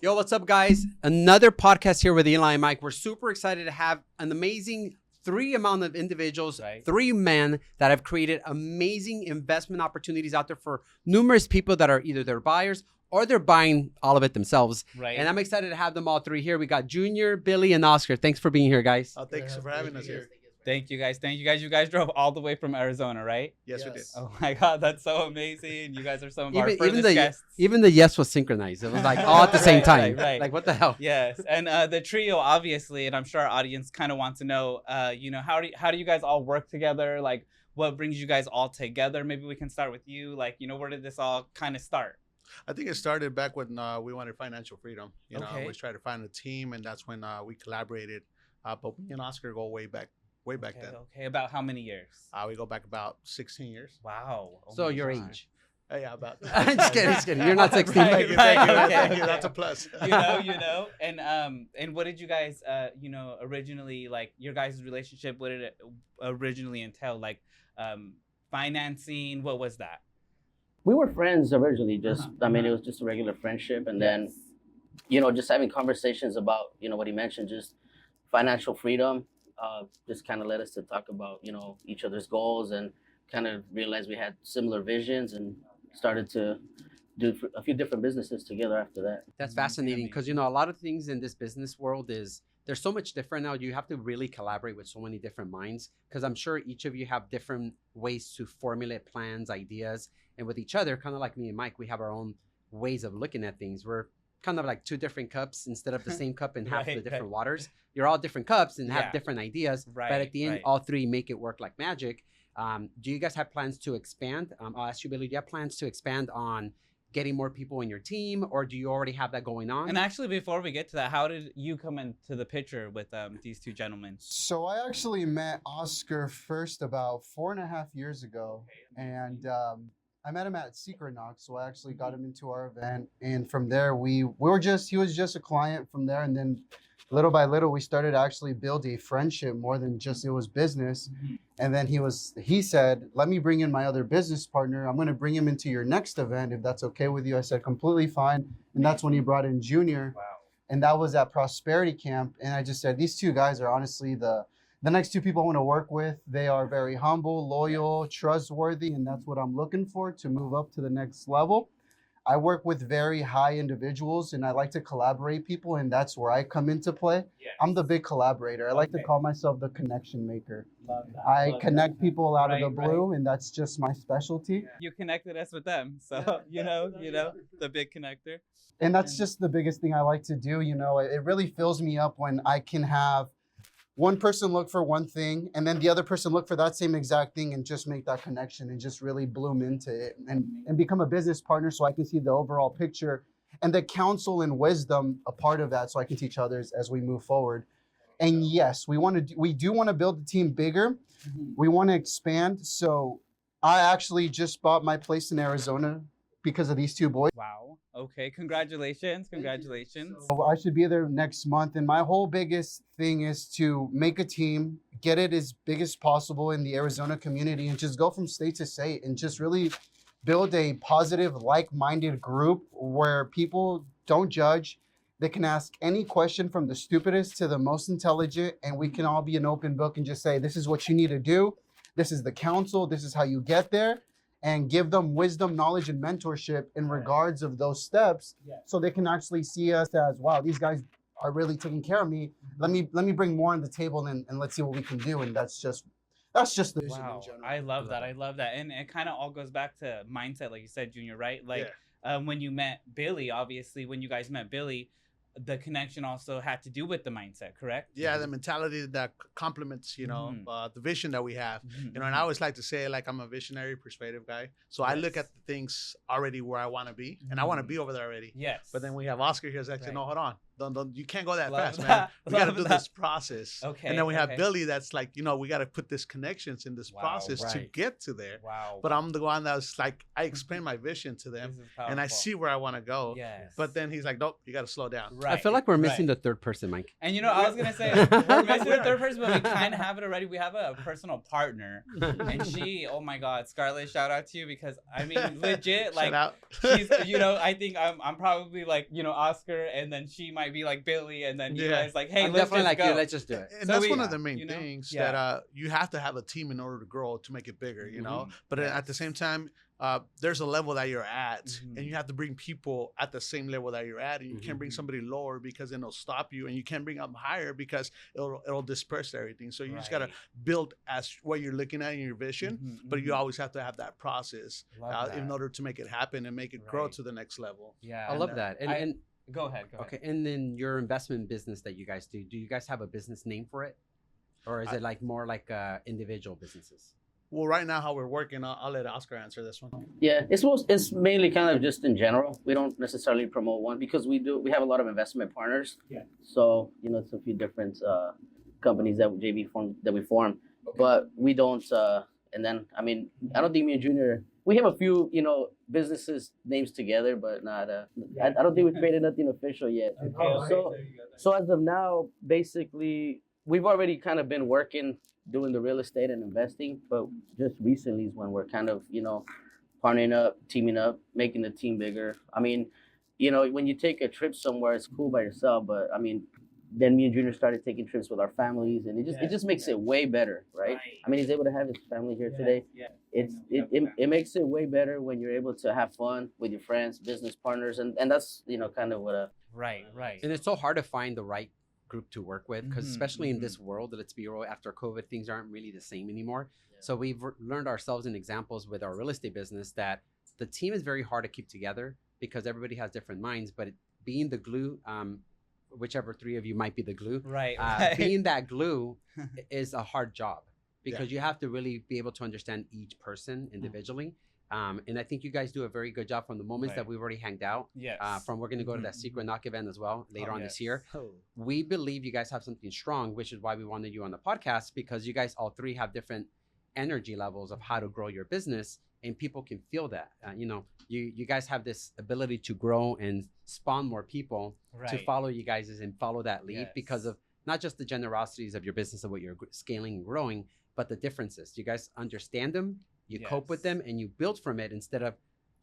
Yo, what's up, guys? Another podcast here with Eli and Mike. We're super excited to have an amazing amount of individuals, Right. 3 men that have created amazing investment opportunities out there for numerous people that are either their buyers or they're buying all of it themselves. Right. And I'm excited to have them all 3 here. We got Junior, Billy, and Oscar. Thanks for being here, guys. Oh, thanks for having us here. Thank you guys. You guys drove all the way from Arizona, right? Yes, we did. Oh my God, that's so amazing. You guys are some of our furthest guests. Even the yes was synchronized. It was like all at the same time. Right. Like, what the hell? Yes, and the trio, obviously, and I'm sure our audience kind of wants to know, how do you guys all work together? Like, what brings you guys all together? Maybe we can start with you. Like, where did this all kind of start? I think it started back when we wanted financial freedom. Okay. We tried to find a team, and that's when we collaborated. But me and Oscar go way back then. Okay, about how many years? We go back about 16 years. Wow. Oh So my your God. age. Yeah, about. I'm just kidding. You're not 16. Right, Thank you, right, thank you. okay. That's a plus. And what did you guys, originally, like, your guys' relationship, what did it originally entail? Like, financing, what was that? We were friends originally, it was just a regular friendship. And then, just having conversations about, what he mentioned, just financial freedom, just kind of led us to talk about, each other's goals and kind of realized we had similar visions and started to do a few different businesses together after that. That's fascinating because, a lot of things in this business world is there's so much different now. You have to really collaborate with so many different minds because I'm sure each of you have different ways to formulate plans, ideas. And with each other, kind of like me and Mike, we have our own ways of looking at things. We're kind of like 2 different cups instead of the same cup in half the different waters. You're all different cups and have different ideas. Right, but at the end, right. all 3 make it work like magic. Do you guys have plans to expand? I'll ask you, Billy, do you have plans to expand on getting more people in your team, or do you already have that going on? And actually, before we get to that, how did you come into the picture with these 2 gentlemen? So I actually met Oscar first about 4.5 years ago, and I met him at Secret Knock, so I actually got him into our event, and from there he was just a client from there, and then little by little we started to actually build a friendship more than just it was business. And then he said, let me bring in my other business partner. I'm going to bring him into your next event if that's okay with you. I said, completely fine. And that's when he brought in Junior. Wow. And that was at Prosperity Camp. And I just said, these 2 guys are honestly the next 2 people I want to work with. They are very humble, loyal, trustworthy, and that's what I'm looking for to move up to the next level. I work with very high individuals, and I like to collaborate people, and that's where I come into play. Yes. I'm the big collaborator. I like to call myself the connection maker. I connect people out of the blue, and that's just my specialty. You connected us with them, so the big connector. And that's just the biggest thing I like to do. It really fills me up when I can have one person look for one thing and then the other person look for that same exact thing and just make that connection and just really bloom into it and become a business partner so I can see the overall picture and the counsel and wisdom a part of that so I can teach others as we move forward. And yes, we do want to build the team bigger. We want to expand. So I actually just bought my place in Arizona because of these 2 boys. Wow. Okay. Congratulations. So I should be there next month. And my whole biggest thing is to make a team, get it as big as possible in the Arizona community and just go from state to state and just really build a positive, like-minded group where people don't judge. They can ask any question from the stupidest to the most intelligent, and we can all be an open book and just say, this is what you need to do. This is the counsel. This is how you get there. And give them wisdom, knowledge, and mentorship in regards of those steps, so they can actually see us as, wow, these guys are really taking care of me. Let me bring more on the table and let's see what we can do. And that's just the vision in general. I love that. And it kind of all goes back to mindset, like you said, Junior, right? Like when you met Billy, obviously, when you guys met Billy, the connection also had to do with the mindset, correct? Yeah, the mentality that complements, the vision that we have. And I always like to say, like, I'm a visionary, persuasive guy. So I look at the things already where I want to be, and I want to be over there already. Yes. But then we have Oscar here that's like, no, hold on. Don't you can't go that Love fast, that. man. We got to do Love this that. process. Okay. And then we have Billy that's like, we got to put this connections in this Wow, process to right. get to there. Wow. But I'm the one that's like, I explain my vision to them, This is and I powerful. see where I want to go. Yes. But then he's like, nope, you got to slow down. Right. I feel like we're missing right. the third person, Mike. And I was gonna say we're missing the third person, but we kind of have it already. We have a personal partner, and she, oh my God, Scarlett, shout out to you because I mean, legit, like Shout out. she's, I think I'm probably like, Oscar, and then she might be like Billy, and then you Yeah. guys like, hey, I'm let's definitely just like go. you. Let's just do it. And So that's we- one of the main things Yeah. that you have to have a team in order to grow to make it bigger, you know. Mhm. But at the same time, there's a level that you're at, Mhm. and you have to bring people at the same level that you're at, and you can't bring Mhm. somebody lower because then it'll stop you, and you can't bring them higher because it'll disperse everything. So you just gotta Right. build as what you're looking at in your vision, Mhm, but you mhm. always have to have that process Love in that. order to make it happen and make it grow Right. to the next level. Yeah, I love that. And Go ahead. okay, and then your investment business that you guys do you guys have a business name for it? Or is it like more like individual businesses? Well, right now how we're working, I'll let Oscar answer this one. Yeah, it's mainly kind of just in general. We don't necessarily promote one because we have a lot of investment partners. Yeah. So it's a few different companies that we form, but we don't. And then I mean, I don't think me and Junior, we have a few businesses names together, but not. I don't think we created nothing official yet. So as of now, basically, we've already kind of been working doing the real estate and investing, but just recently is when we're kind of, partnering up, teaming up, making the team bigger. I mean, when you take a trip somewhere, it's cool by yourself, but I mean, then me and Junior started taking trips with our families, and it just makes it way better, right? I mean, he's able to have his family here today. Yeah. It makes it way better when you're able to have fun with your friends, business partners, and that's kind of what Right. And it's so hard to find the right group to work with because Mhm, especially in this world, let's be real, after COVID, things aren't really the same anymore. So we've learned ourselves in examples with our real estate business that the team is very hard to keep together because everybody has different minds, but being the glue, whichever three of you might be the glue, Right. being that glue is a hard job because you have to really be able to understand each person individually. And I think you guys do a very good job from the moments that Right. we've already hanged out. Yes. We're going to go to that Mhm, Secret Knock event as well later on this year. Oh. We believe you guys have something strong, which is why we wanted you on the podcast because you guys all three have different energy levels of how to grow your business, and people can feel that. You guys have this ability to grow and spawn more people to Right. follow you guys and follow that lead because Yes. of not just the generosities of your business and what you're scaling and growing, but the differences. You guys understand them, you cope with Yes. them, and you build from it instead of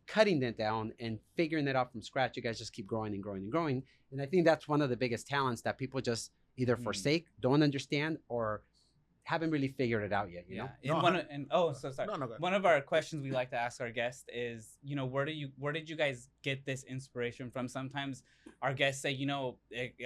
cutting it down and figuring it out from scratch. You guys just keep growing and growing and growing. And I think that's one of the biggest talents that people just either Mm. forsake, don't understand, or haven't really figured it out yet. You know? Yeah. So sorry. No, go ahead. One of our questions we like to ask our guests is, where did you guys get this inspiration from? Sometimes our guests say,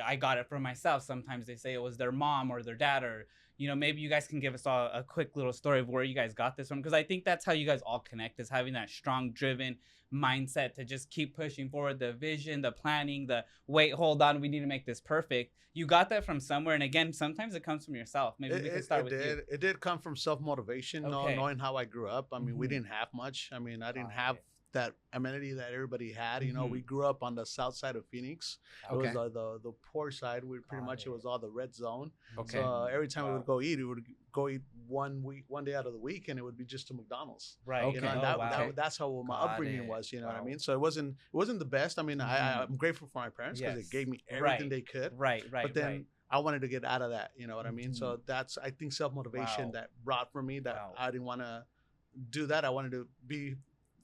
I got it from myself. Sometimes they say it was their mom or their dad, or maybe you guys can give us all a quick little story of where you guys got this from, because I think that's how you guys all connect, is having that strong, driven mindset to just keep pushing forward, the vision, the planning, the wait, hold on, we need to make this perfect. You got that from somewhere, and again, sometimes it comes from yourself. Maybe we can start with you. It did come from self-motivation, Okay. knowing how I grew up. I mean, we Mhm. didn't have much. I mean, I didn't Got have it. that amenity that everybody had. Mhm. We grew up on the south side of Phoenix. Okay. It was the poor side. We pretty Got much it. it was all the red zone. Okay. So every time we Wow. would go eat, we would go eat one day out of the week, and it would be just to McDonald's. Right. Okay. You know, and Oh, wow. that's how my Got upbringing it. was. You know what I Wow. mean? So it wasn't the best. I mean, Mhm. I'm grateful for my parents because Yes. they gave me everything Right. they could. Right. But then I wanted to get out of that. You know what I mean? So that's, I think, self-motivation Wow. that brought for me that Wow. I didn't want to do that. I wanted to be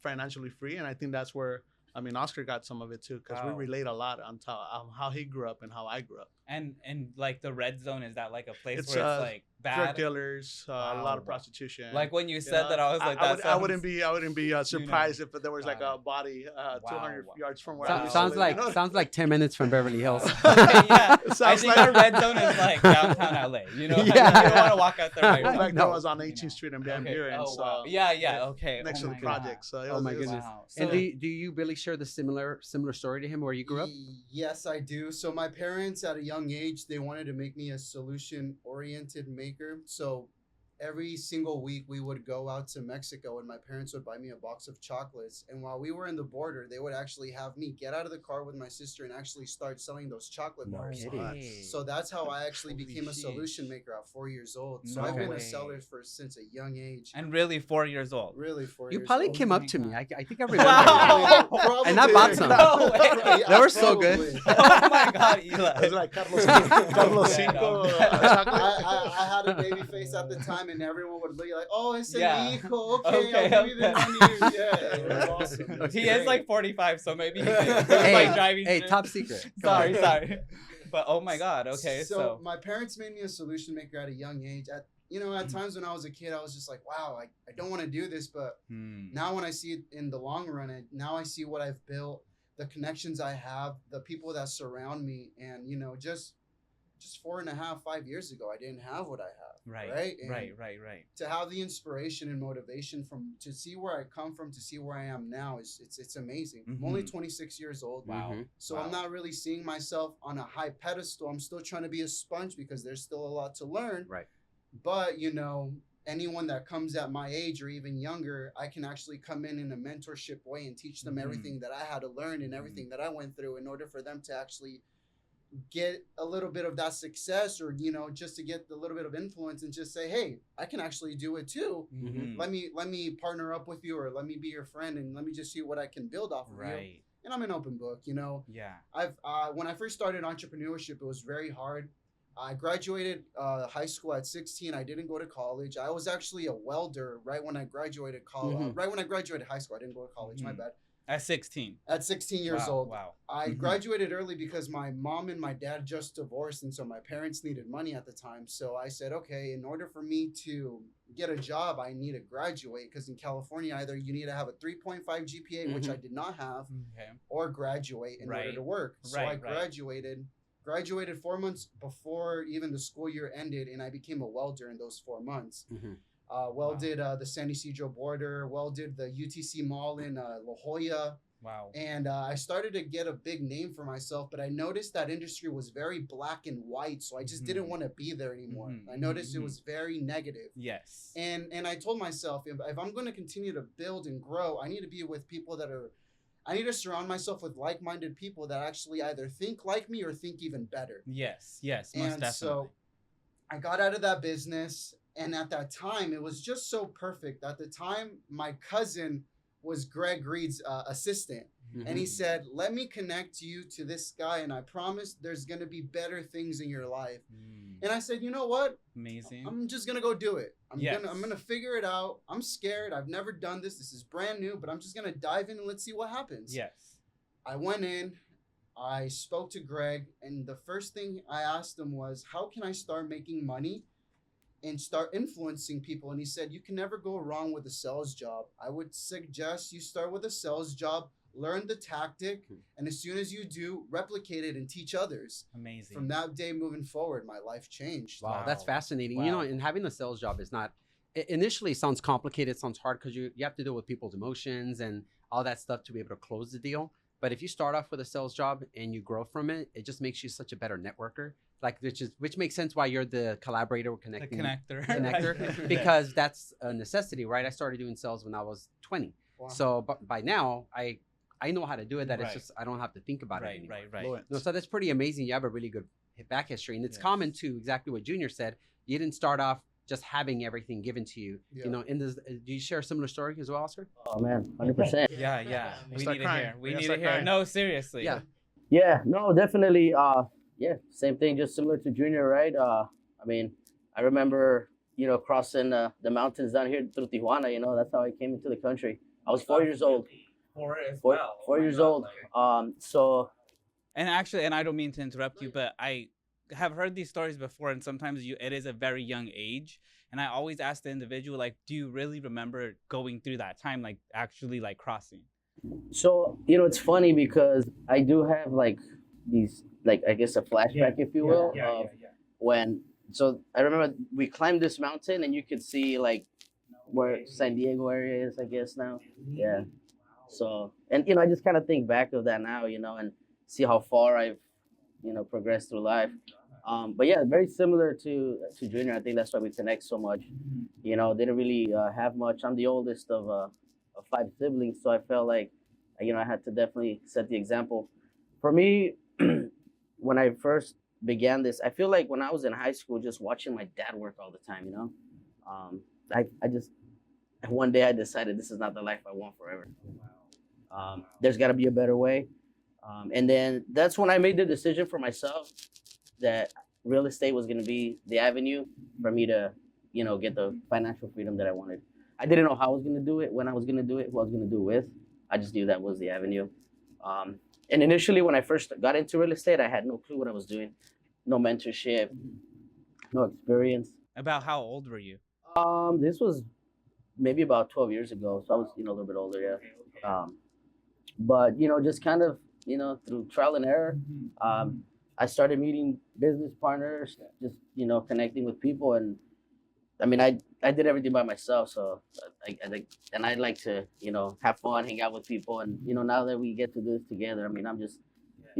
financially free, and I think that's where, I mean, Oscar got some of it too, because we Wow. relate a lot on how he grew up and how I grew up. And like the red zone, is that like a place It's, where it's like Drug bad? dealers, a Wow. lot of prostitution. Like when you You said know, that, I was like, I wouldn't be surprised if there was like Got a body 200 Wow. yards from where Wow. I was. Sounds living, like sounds like 10 minutes from Beverly Hills. Okay, yeah. I Sounds think like- our red zone is like downtown LA. You know, Yeah. you don't want to walk out there by In yourself. fact, No. that was on 18th Street and Van Okay. Buren, Oh, so wow. Yeah. Okay. next Oh to the my God. project. So it Oh was, my it was- goodness. Wow. And So- do you Billy share the similar story to him where you grew up? Yes, I do. So my parents at a young age, they wanted to make me a solution-oriented maker. So every single week we would go out to Mexico and my parents would buy me a box of chocolates. And while we were in the border, they would actually have me get out of the car with my sister and actually start selling those chocolate bars. kidding. So that's how I actually Holy became a shit. solution maker at 4 years old. So No I've been way. a seller since a young age. And really 4 years old. Really 4 You years probably old. came Oh up my to me. God. I think I remember. Wow. And I bought some. No way. They were so good. Oh my God, Eli. It's like Carlos Yeah, Cinco. no. I had a baby face at the time, and everyone would be like, "Oh, it's a Yeah. hijo. Okay, Okay, I'll give you the okay. money." Yeah, it was awesome. It was He is great. like 45, so maybe he's Hey, like driving. hey, through- top secret. Come on. Sorry. But oh my God. Okay, so. my parents made me a solution maker at a young age. At times when I was a kid, I was just like, "Wow, I don't want to do this," but Hmm. now when I see it in the long run, now I see what I've built, the connections I have, the people that surround me, and just 4.5, 5 years ago, I didn't have what I have. Right. Right. And Right. to have the inspiration and motivation to see where I come from, to see where I am now it's amazing. I'm only Mhm. 26 years old. Wow. Mhm. So Wow. I'm not really seeing myself on a high pedestal. I'm still trying to be a sponge because there's still a lot to learn. Right. But anyone that comes at my age or even younger, I can actually come in a mentorship way and teach them Mhm. everything that I had to learn and Mhm. everything that I went through in order for them to actually get a little bit of that success, or just to get a little bit of influence and just say, hey, I can actually do it too. Mhm. Let me partner up with you, or let me be your friend, and let me just see what I can build off of you. Right. And I'm an open book. Yeah. I've when I first started entrepreneurship, it was very hard. I graduated high school at 16. I didn't go to college. I was actually a welder right when I graduated college. Mhm. Right when I graduated high school, I didn't go to college. My Mhm. bad. At 16. At 16 years Wow, old, Wow. I Mhm. graduated early because my mom and my dad just divorced, and so my parents needed money at the time. So I said, okay, in order for me to get a job, I need to graduate, because in California, either you need to have a 3.5 GPA, which Mhm. I did not have, Okay. or graduate in order Right. to work. So Right, I right. graduated 4 months before even the school year ended, and I became a welder in those 4 months. Mhm. Welded the San Ysidro border, welded the UTC Mall in La Jolla. Wow. And I started to get a big name for myself, but I noticed that industry was very black and white, so I just didn't Mhm. want to be there anymore. Mhm, I noticed it mhm, was very negative. Yes. And I told myself, if I'm going to continue to build and grow, I need to be with people I need to surround myself with like-minded people that actually either think like me or think even better. Yes. Most And definitely. so I got out of that business, and at that time, it was just so perfect. At the time, my cousin was Greg Reed's assistant. And he Mhm. said, let me connect you to this guy, and I promise there's going to be better things in your life. Mm, And I said, you know what? Amazing. I'm just going to go do it. I'm Yes. going to figure it out. I'm scared. I've never done this. This is brand new, but I'm just going to dive in and let's see what happens. Yes. I went in, I spoke to Greg, and the first thing I asked him was, how can I start making money and start influencing people? And he said, you can never go wrong with a sales job. I would suggest you start with a sales job, learn the tactic, and as soon as you do, replicate it and teach others. Amazing. From that day moving forward, my life changed. Wow, that's Wow. fascinating. Wow. And having a sales job is not initially it sounds complicated, sounds hard because you have to deal with people's emotions and all that stuff to be able to close the deal. But if you start off with a sales job and you grow from it, it just makes you such a better networker. Like which makes sense why you're the collaborator the connecting connector. connector because that's a necessity, right? I started doing sales when I was 20. Wow. So but by now I know how to do it. That Right. it's just I don't have to think about it Right. anymore. Right. Fluent. No, so that's pretty amazing. You have a really good back history, and it's Yes. common to exactly what Junior said. You didn't start off just having everything given to you. Yeah. You know, in this, do you share a similar story as well, Oscar? Oh man, 100%. Yeah. We Start need to crying. hear. We We gotta need to start hear. crying. No, seriously. Yeah. Yeah, no, definitely. Yeah, same thing, just similar to Junior, right? I mean, I remember, crossing the mountains down here through Tijuana. That's how I came into the country. I was 4 years old. Four years old. So And actually, and I don't mean to interrupt you, but I have heard these stories before, and sometimes it is a very young age. And I always ask the individual, like, do you really remember going through that time, like actually like crossing? So, it's funny because I do have like these, like, I guess a flashback, if you will, of when. So I remember we climbed this mountain and you could see like where San Diego area is, I guess now. Yeah. So, and, I just kind of think back of that now, and see how far I've, progressed through life. But yeah, very similar to Junior. I think that's why we connect so much. You know, didn't really have much. I'm the oldest of 5 siblings, so I felt like, you know, I had to definitely set the example. For me, when I first began this, I feel like when I was in high school, just watching my dad work all the time, you know, I just one day I decided this is not the life I want forever. There's got to be a better way. And then that's when I made the decision for myself that real estate was going to be the avenue for me to, you know, get the financial freedom that I wanted. I didn't know how I was going to do it, when I was going to do it, who I was going to do it with. I just knew that was the avenue. And initially, when I first got into real estate, I had no clue what I was doing, no mentorship, no experience. About how old were you? This was maybe about 12 years ago, so I was, you know, a little bit older, yeah. But you know, just kind of, you know, through trial and error, I started meeting business partners, just, you know, connecting with people, and I mean, I did everything by myself, so I think, and I like to, you know, have fun, hang out with people, and you know, now that we get to do this together, I mean, I'm just.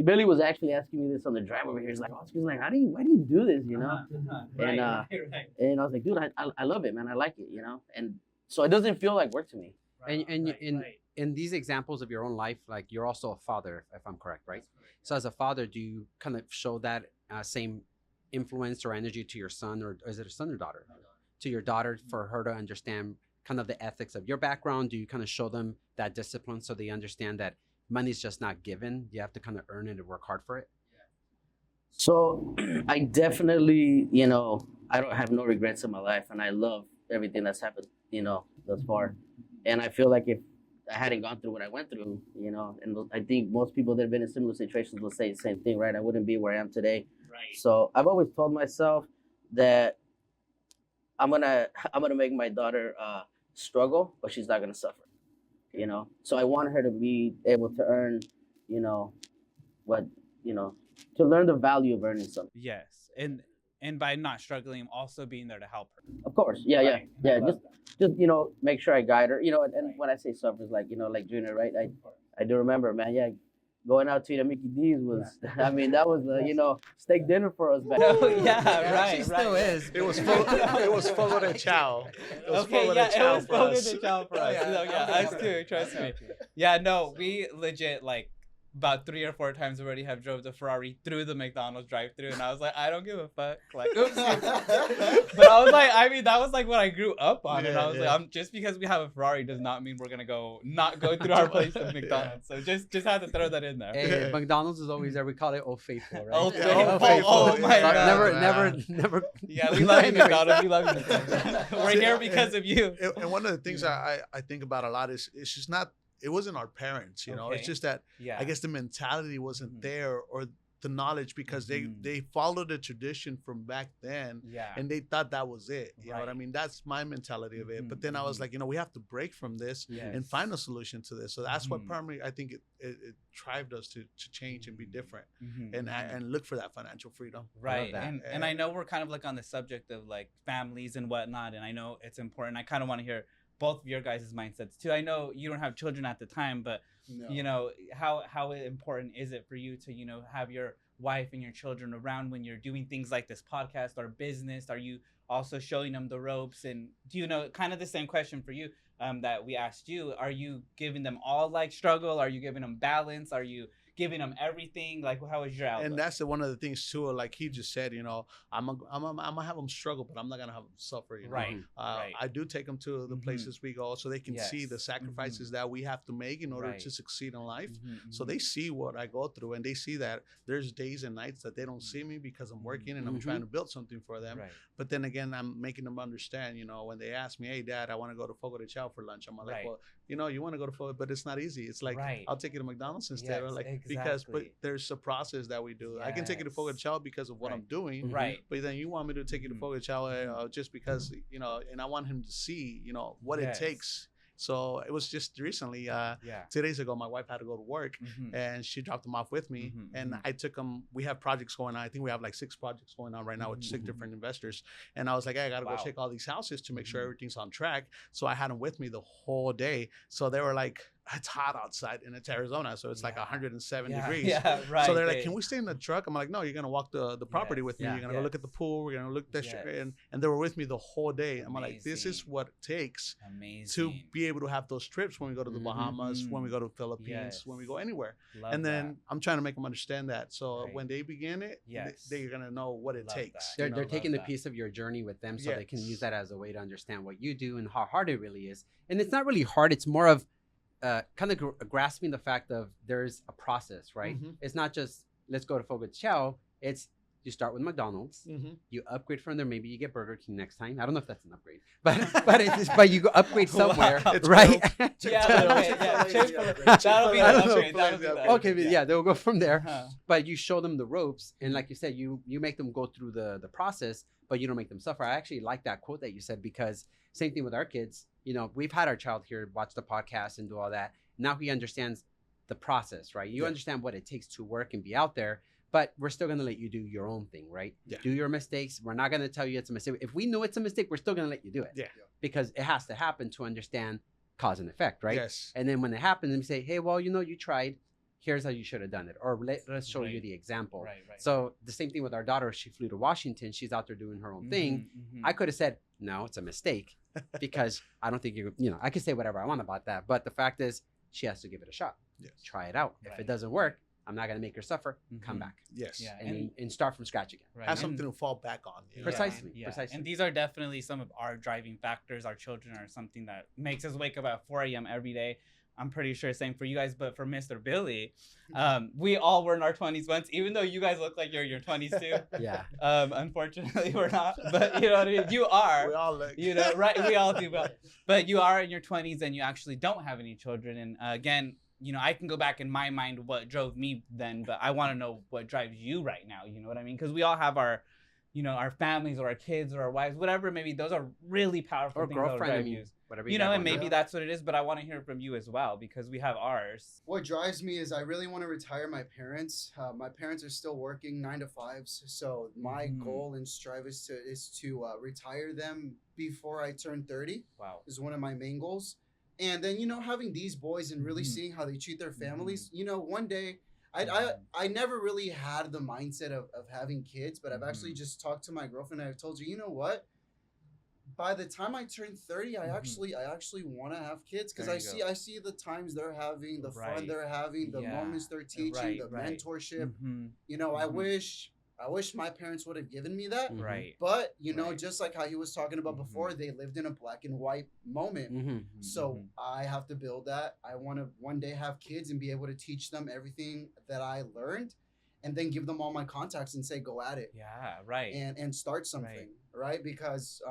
Billy was actually asking me this on the drive over here. He's like, why do you do this, you know? And and I was like, dude, I love it, man. I like it, you know. And so it doesn't feel like work to me. In these examples of your own life, like you're also a father, if I'm correct, right? So as a father, do you kind of show that same influence or energy to your son, or is it a son or daughter? To your daughter, for her to understand kind of the ethics of your background? Do you kind of show them that discipline so they understand that money's just not given? You have to kind of earn it and work hard for it? So I definitely, you know, I don't have no regrets in my life, and I love everything that's happened, you know, thus far. And I feel like if I hadn't gone through what I went through, you know, and I think most people that have been in similar situations will say the same thing, right? I wouldn't be where I am today. Right. So I've always told myself that I'm gonna make my daughter struggle, but she's not gonna suffer. You know, so I want her to be able to earn, you know, what, you know, to learn the value of earning something. Yes, and by not struggling, also being there to help her. Of course, yeah. Right. Just you know, make sure I guide her. You know, and when I say suffer, it's like, you know, like Junior, right? I do remember, man. Yeah, going out to eat at Mickey D's was, I mean, that was you know, steak dinner for us back. Oh yeah, right. She still is. It was Fogo de Chao. It was Okay, Fogo yeah, de Chao it was for Fogo us. de Chao for us. Us too, trust me. Yeah, no, we legit, like, about 3 or 4 times already have drove the Ferrari through the McDonald's drive-thru, and I was like, I don't give a fuck. Like, oops. But I was like, I mean, that was like what I grew up on, and I was like, just because we have a Ferrari does not mean we're gonna not go through our place of McDonald's. So just had to throw that in there. Hey, McDonald's is always there. We call it Old Faithful, right? Old Faithful. Oh my So God. never. Yeah, we love you, Anyways. McDonald's. We love you. We're here because of you. And one of the things I think about a lot is it's just not. It wasn't our parents, you know. Okay. It's just that Yeah. I guess the mentality wasn't Mhm. there, or the knowledge, because they followed the tradition from back then, Yeah. and they thought that was it. You know what I Right. mean? That's my mentality of it. But then I was like, you know, we have to break from this and find a solution to this. So that's what Mhm. primarily I think it drived us to change and be different Mhm. and look for that financial freedom. Right. that. And I know we're kind of like on the subject of like families and whatnot, and I know it's important. I kind of want to hear both of your guys' mindsets too. I know you don't have children at the time, but you know, how important is it for you to, you know, have your wife and your children around when you're doing things like this podcast or business? Are you also showing them the ropes? And do you know, kind of the same question for you that we asked you, are you giving them all like struggle? Are you giving them balance? Are you giving them everything? Like, how is your outlook? And that's one of the things too. Like he just said, you know, I'm gonna have them struggle, but I'm not gonna have them suffer. You know? Right. Right. I do take them to the Mhm. places we go, so they can see Yes. the sacrifices that we have to make in order Right. to succeed in life. Mhm, So mhm. they see what I go through, and they see that there's days and nights that they don't see me because I'm working and I'm Mhm. trying to build something for them. Right. But then again, I'm making them understand, you know, when they ask me, hey, Dad, I want to go to Fogo de Chao for lunch. I'm like, Right. well, you know, you want to go to Fogo, but it's not easy. It's like, Right. I'll take you to McDonald's instead. Or Yes, like, because, but exactly. there's a process that we do. I can take you to Fogo de Yes. Chao because of what I'm Right. doing. Right. But then you want me to take you to Mhm. Fogo de Chao just because, you know, and I want him to see, you know, what Yes. it takes. So it was just recently, Yeah. 2 days ago, my wife had to go to work, Mhm. and she dropped them off with me, Mhm, and mhm. I took them. We have projects going on. I think we have like 6 projects going on right now with 6 Mhm, different investors, and I was like, hey, I gotta Wow. go check all these houses to make sure Mhm. everything's on track. So I had them with me the whole day. So they were like, it's hot outside and it's Arizona, so it's like 107 degrees. Yeah, right. So they're like, can we stay in the truck? I'm like, no, you're gonna walk the property Yes, with me. yeah, You're gonna go look at the pool. We're gonna look at the Yes. and they were with me the whole day. I'm like, this is Amazing. what it takes Amazing. to be able to have those trips when we go to the Mhm. Bahamas, when we Mhm. go to Philippines, Yes. when we go anywhere. Love And then that. I'm trying to make them understand that. So Right. when they begin it, Yes. they're gonna know what it Love takes. that. you They're know? taking the that. piece of your journey with them so they can use Yes. that as a way to understand what you do and how hard it really is. And it's not really hard. It's more of kind of grasping the fact of there's a process, right? Mhm. It's not just let's go to Fogo de Chao. It's you start with McDonald's, Mhm. you upgrade from there. Maybe you get Burger King next time. I don't know if that's an upgrade, but you go upgrade somewhere, It's right? Yeah, Chick-fil-A. okay, yeah, Chick-fil-A. Chick-fil-A. That'll be I the don't know. upgrade. That'll be the Okay, Okay, upgrade, yeah, they'll go from there. Uh-huh. But you show them the ropes, and like you said, you make them go through the process, but you don't make them suffer. I actually like that quote that you said, because same thing with our kids. You know, we've had our child here watch the podcast and do all that. Now he understands the process, right? You Yeah. understand what it takes to work and be out there, but we're still going to let you do your own thing, right? Yeah. Do your mistakes. We're not going to tell you it's a mistake. If we know it's a mistake, we're still going to let you do it. Yeah. Because it has to happen to understand cause and effect, right? Yes. And then when it happens, we say, hey, well, you tried. Here's how you should have done it. Or let's show you Right. the example. Right, right. So the same thing with our daughter. She flew to Washington. She's out there doing her own thing. Mhm, mhm. I could have said, no, it's a mistake, because I don't think I could say whatever I want about that. But the fact is, she has to give it a shot. Yes. Try it out. If Right. it doesn't work, I'm not going to make her suffer. Come Mhm. back Yes. Yeah. and start from scratch again. Right. Have And- something to fall back on. you know? Precisely, Yeah. precisely. And these are definitely some of our driving factors. Our children are something that makes us wake up at 4 a.m. every day. I'm pretty sure same for you guys, but for Mr. Billy, we all were in our 20s once, even though you guys look like you're in your 20s too. Yeah. Unfortunately, we're not, but you know what I mean? You are. We all look. You know, right? We all do, but you are in your 20s and you actually don't have any children. And again, I can go back in my mind what drove me then, but I want to know what drives you right now. You know what I mean? Because we all have our, our families or our kids or our wives, whatever. Maybe those are really powerful Or things that will girlfriend. I drive mean, you. whatever And got going maybe on. that's what it is. But I want to hear from you as well because we have ours. What drives me is I really want to retire my parents. My parents are still working 9 to 5s, so my Mhm. goal and strive is to retire them before I turn 30. Wow. Is one of my main goals. And then having these boys and really Mhm. seeing how they treat their families. One day, I never really had the mindset of having kids, but I've actually just talked to my girlfriend and I've told her, you know what? By the time I turn 30, I actually want to have kids because There you I see the times they're having, the Right. fun they're having, the Yeah. moments they're teaching, Right, the right. mentorship. Mhm. I Mhm. wish my parents would have given me that. Mhm. Right. But Right. just like how he was talking about Mhm. before, they lived in a black and white moment. Mhm. So I have to build that. I want to one day have kids and be able to teach them everything that I learned, and then give them all my contacts and say, go at it Yeah. Right. and start something, right? Because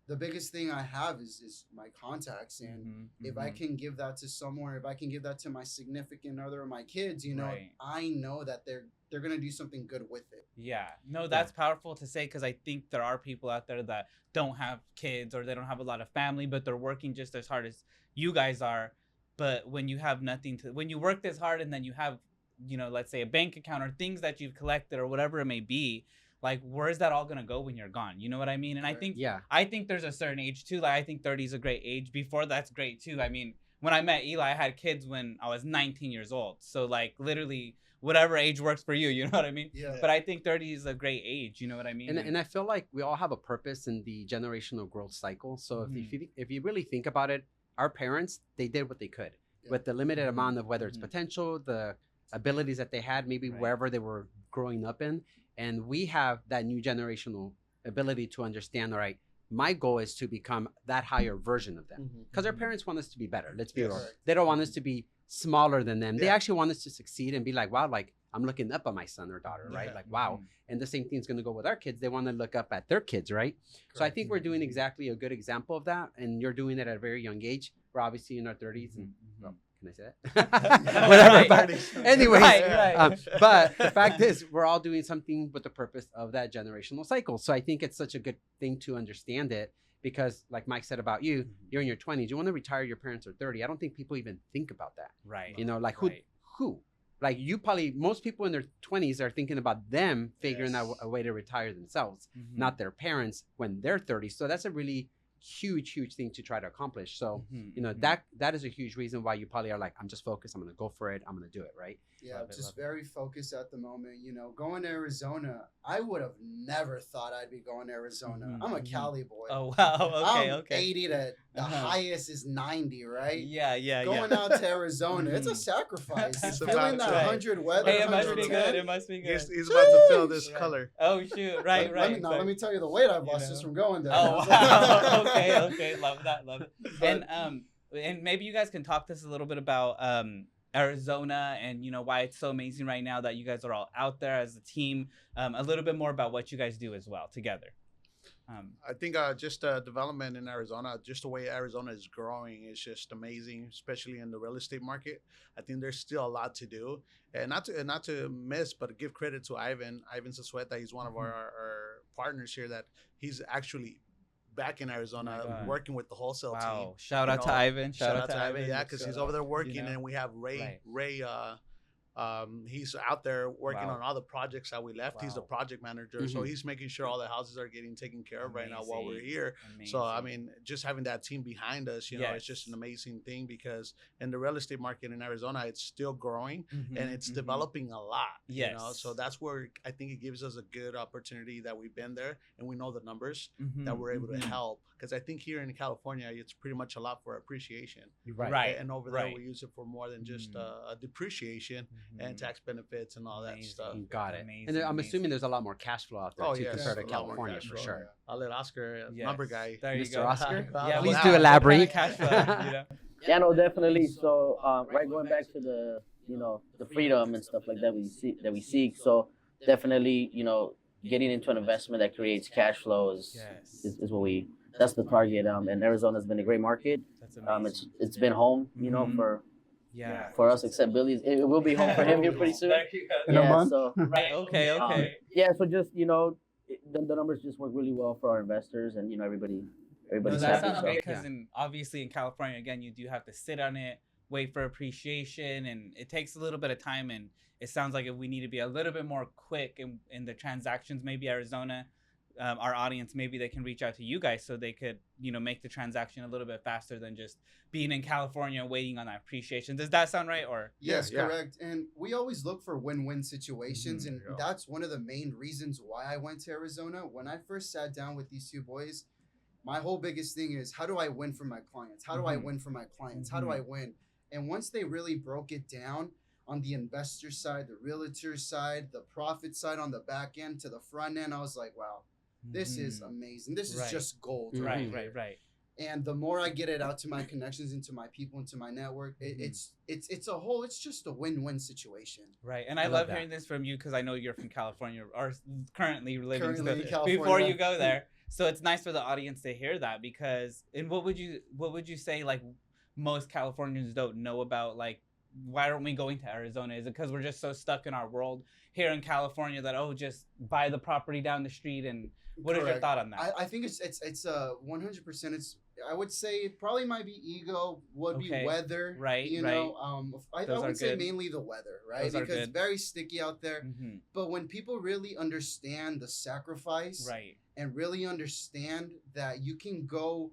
the biggest thing I have is my contacts, and Mhm, if I mhm. can give that to somewhere, if I can give that to my significant other or my kids, Right. I know that they're gonna do something good with it. Yeah, no, that's powerful to say because I think there are people out there that don't have kids or they don't have a lot of family, but they're working just as hard as you guys are. But when you have nothing when you work this hard and then you have, let's say a bank account or things that you've collected or whatever it may be, like where's that all gonna go when you're gone? You know what I mean? And I Right. think Yeah. I think there's a certain age too. Like I think 30 is a great age. Before that's great too. I mean, when I met Eli, I had kids when I was 19 years old. So like literally whatever age works for you, you know what I mean? Yeah. But I think 30 is a great age, you know what I mean? And I feel like we all have a purpose in the generational growth cycle. So if you really think about it, our parents, they did what they could Yeah. with the limited amount of whether it's Mhm. potential, the abilities that they had, maybe Right. wherever they were growing up in. And we have that new generational ability to understand, all right, my goal is to become that higher version of them. Because our Mhm. parents want us to be better. Let's be Yes. real. Correct. They don't want us to be smaller than them. They Yeah. actually want us to succeed and be like, wow, like I'm looking up at my son or daughter, right? Yeah. Like, wow. And the same thing's going to go with our kids. They want to look up at their kids, right? So I Correct. think we're doing exactly a good example of that. And you're doing it at a very young age. We're obviously in our 30s. And, well, can I say that? Whatever. Right. But anyways, Right, right. but the fact is, we're all doing something with the purpose of that generational cycle. So I think it's such a good thing to understand it because, like Mike said about you, you're in your 20s. You want to retire your parents are 30. I don't think people even think about that. Right. Like Right. who? Like most people in their 20s are thinking about them figuring out Yes. a way to retire themselves, Mhm. not their parents when they're 30. So that's a really huge thing to try to accomplish. So Mhm, you know mhm. that is a huge reason why you probably are like, I'm just focused, I'm gonna go for it, I'm gonna do it, right? Yeah, Love it, just love it. very focused at the moment. You know, going to Arizona, I would have never thought I'd be going to Arizona. Mhm, I'm a mhm. Cali boy. Oh wow. Okay. I'm Okay. 80 to the Uh-huh. highest is 90, right? Yeah. Yeah. Going Yeah. out to Arizona, it's a Mhm. sacrifice. It's Feeling about that right. 100 weather. Hey, it must be 110. good. It must be good. He's about to feel this Right. color. Oh shoot! Right. Right. Let me exactly. tell you the weight I've You lost know? just from going there. Oh wow. Okay. Okay. Love that. Love it. And maybe you guys can talk to us a little bit about Arizona and why it's so amazing right now that you guys are all out there as a team. A little bit more about what you guys do as well together. I think just development in Arizona, just the way Arizona is growing is just amazing, especially in the real estate market. I think there's still a lot to do, and not to miss, but give credit to Ivan Sasueta. He's one of our partners here. That he's actually back in Arizona God. working with the wholesale team. Wow! Shout out You to know, Ivan. Shout out to Ivan, yeah, Let's because shout he's out. over there working, You know? and we have Ray. Right. He's out there working Wow. on all the projects that we left. He's the Wow. project manager, so Mhm. he's making sure all the houses are getting taken care of right now while we're Amazing. here. So I Amazing. mean, just having that team behind us, it's just an Yes. amazing thing because in the real estate market in Arizona, it's still growing Mhm, and it's mhm. developing a lot. So Yes. that's where I think it gives us a good opportunity that we've been there and we know the numbers Mhm, that we're able to mhm. help. Because I think here in California, it's pretty much a lot for appreciation, Right. and over there right. we use it for more than just Mhm. a depreciation and Mhm. tax benefits and all that Amazing. stuff. Got it. Amazing, and then I'm amazing. assuming there's a lot more cash flow out there Oh, too yes, compared to a lot more California cash for flow. sure. I'll let Oscar, number Yes. guy. There you Mr. go. Oscar? Yeah, Please what do kind of elaborate. cash flow, Yeah, no, definitely. So, right, going back to the the freedom and stuff like that we seek. So, definitely, getting into an investment that creates cash flow is Yes. that's the target. And Arizona's been a great market. That's amazing. It's been home, Mhm. for Yeah. us, except Billy's. It will be home for him here pretty soon. There you go. In a month? So, Right. Okay. Okay. yeah. So just the numbers just work really well for our investors, and No, everybody's that happy. sounds So. great because obviously in California, again, you do have to sit on it, wait for appreciation, and it takes a little bit of time. And it sounds like if we need to be a little bit more quick in the transactions, maybe Arizona, our audience, maybe they can reach out to you guys so they could, make the transaction a little bit faster than just being in California and waiting on that appreciation. Does that sound right? Or Yes, Yeah. correct. And we always look for win-win situations, and Yeah. that's one of the main reasons why I went to Arizona. When I first sat down with these two boys, my whole biggest thing is, how do I win for my clients? How do I Mhm. win for my clients? How do Mhm. I win? And once they really broke it down on the investor side, the realtor side, the profit side on the back end to the front end, I was like, wow, this is Mhm. amazing. This is Right. just gold. Mhm. right, here. right. And the more I get it out to my connections, into my people, into my network, Mhm. it's just a win-win situation. Right, and I, I love love that. hearing this from you because I know you're from California or currently living Currently in still, California. before you go there. So it's nice for the audience to hear that because, and what would you say like most Californians don't know about, like, why aren't we going to Arizona? Is it because we're just so stuck in our world here in California that just buy the property down the street? And what is your Correct. thought on that? I think it's 100%. I would say it probably might be ego, would Okay. be weather, Right, You right. know, I Those are would say good. mainly the weather, right? Those are Because it's good. very sticky out there. Mhm. But when people really understand the sacrifice, Right, and really understand that you can go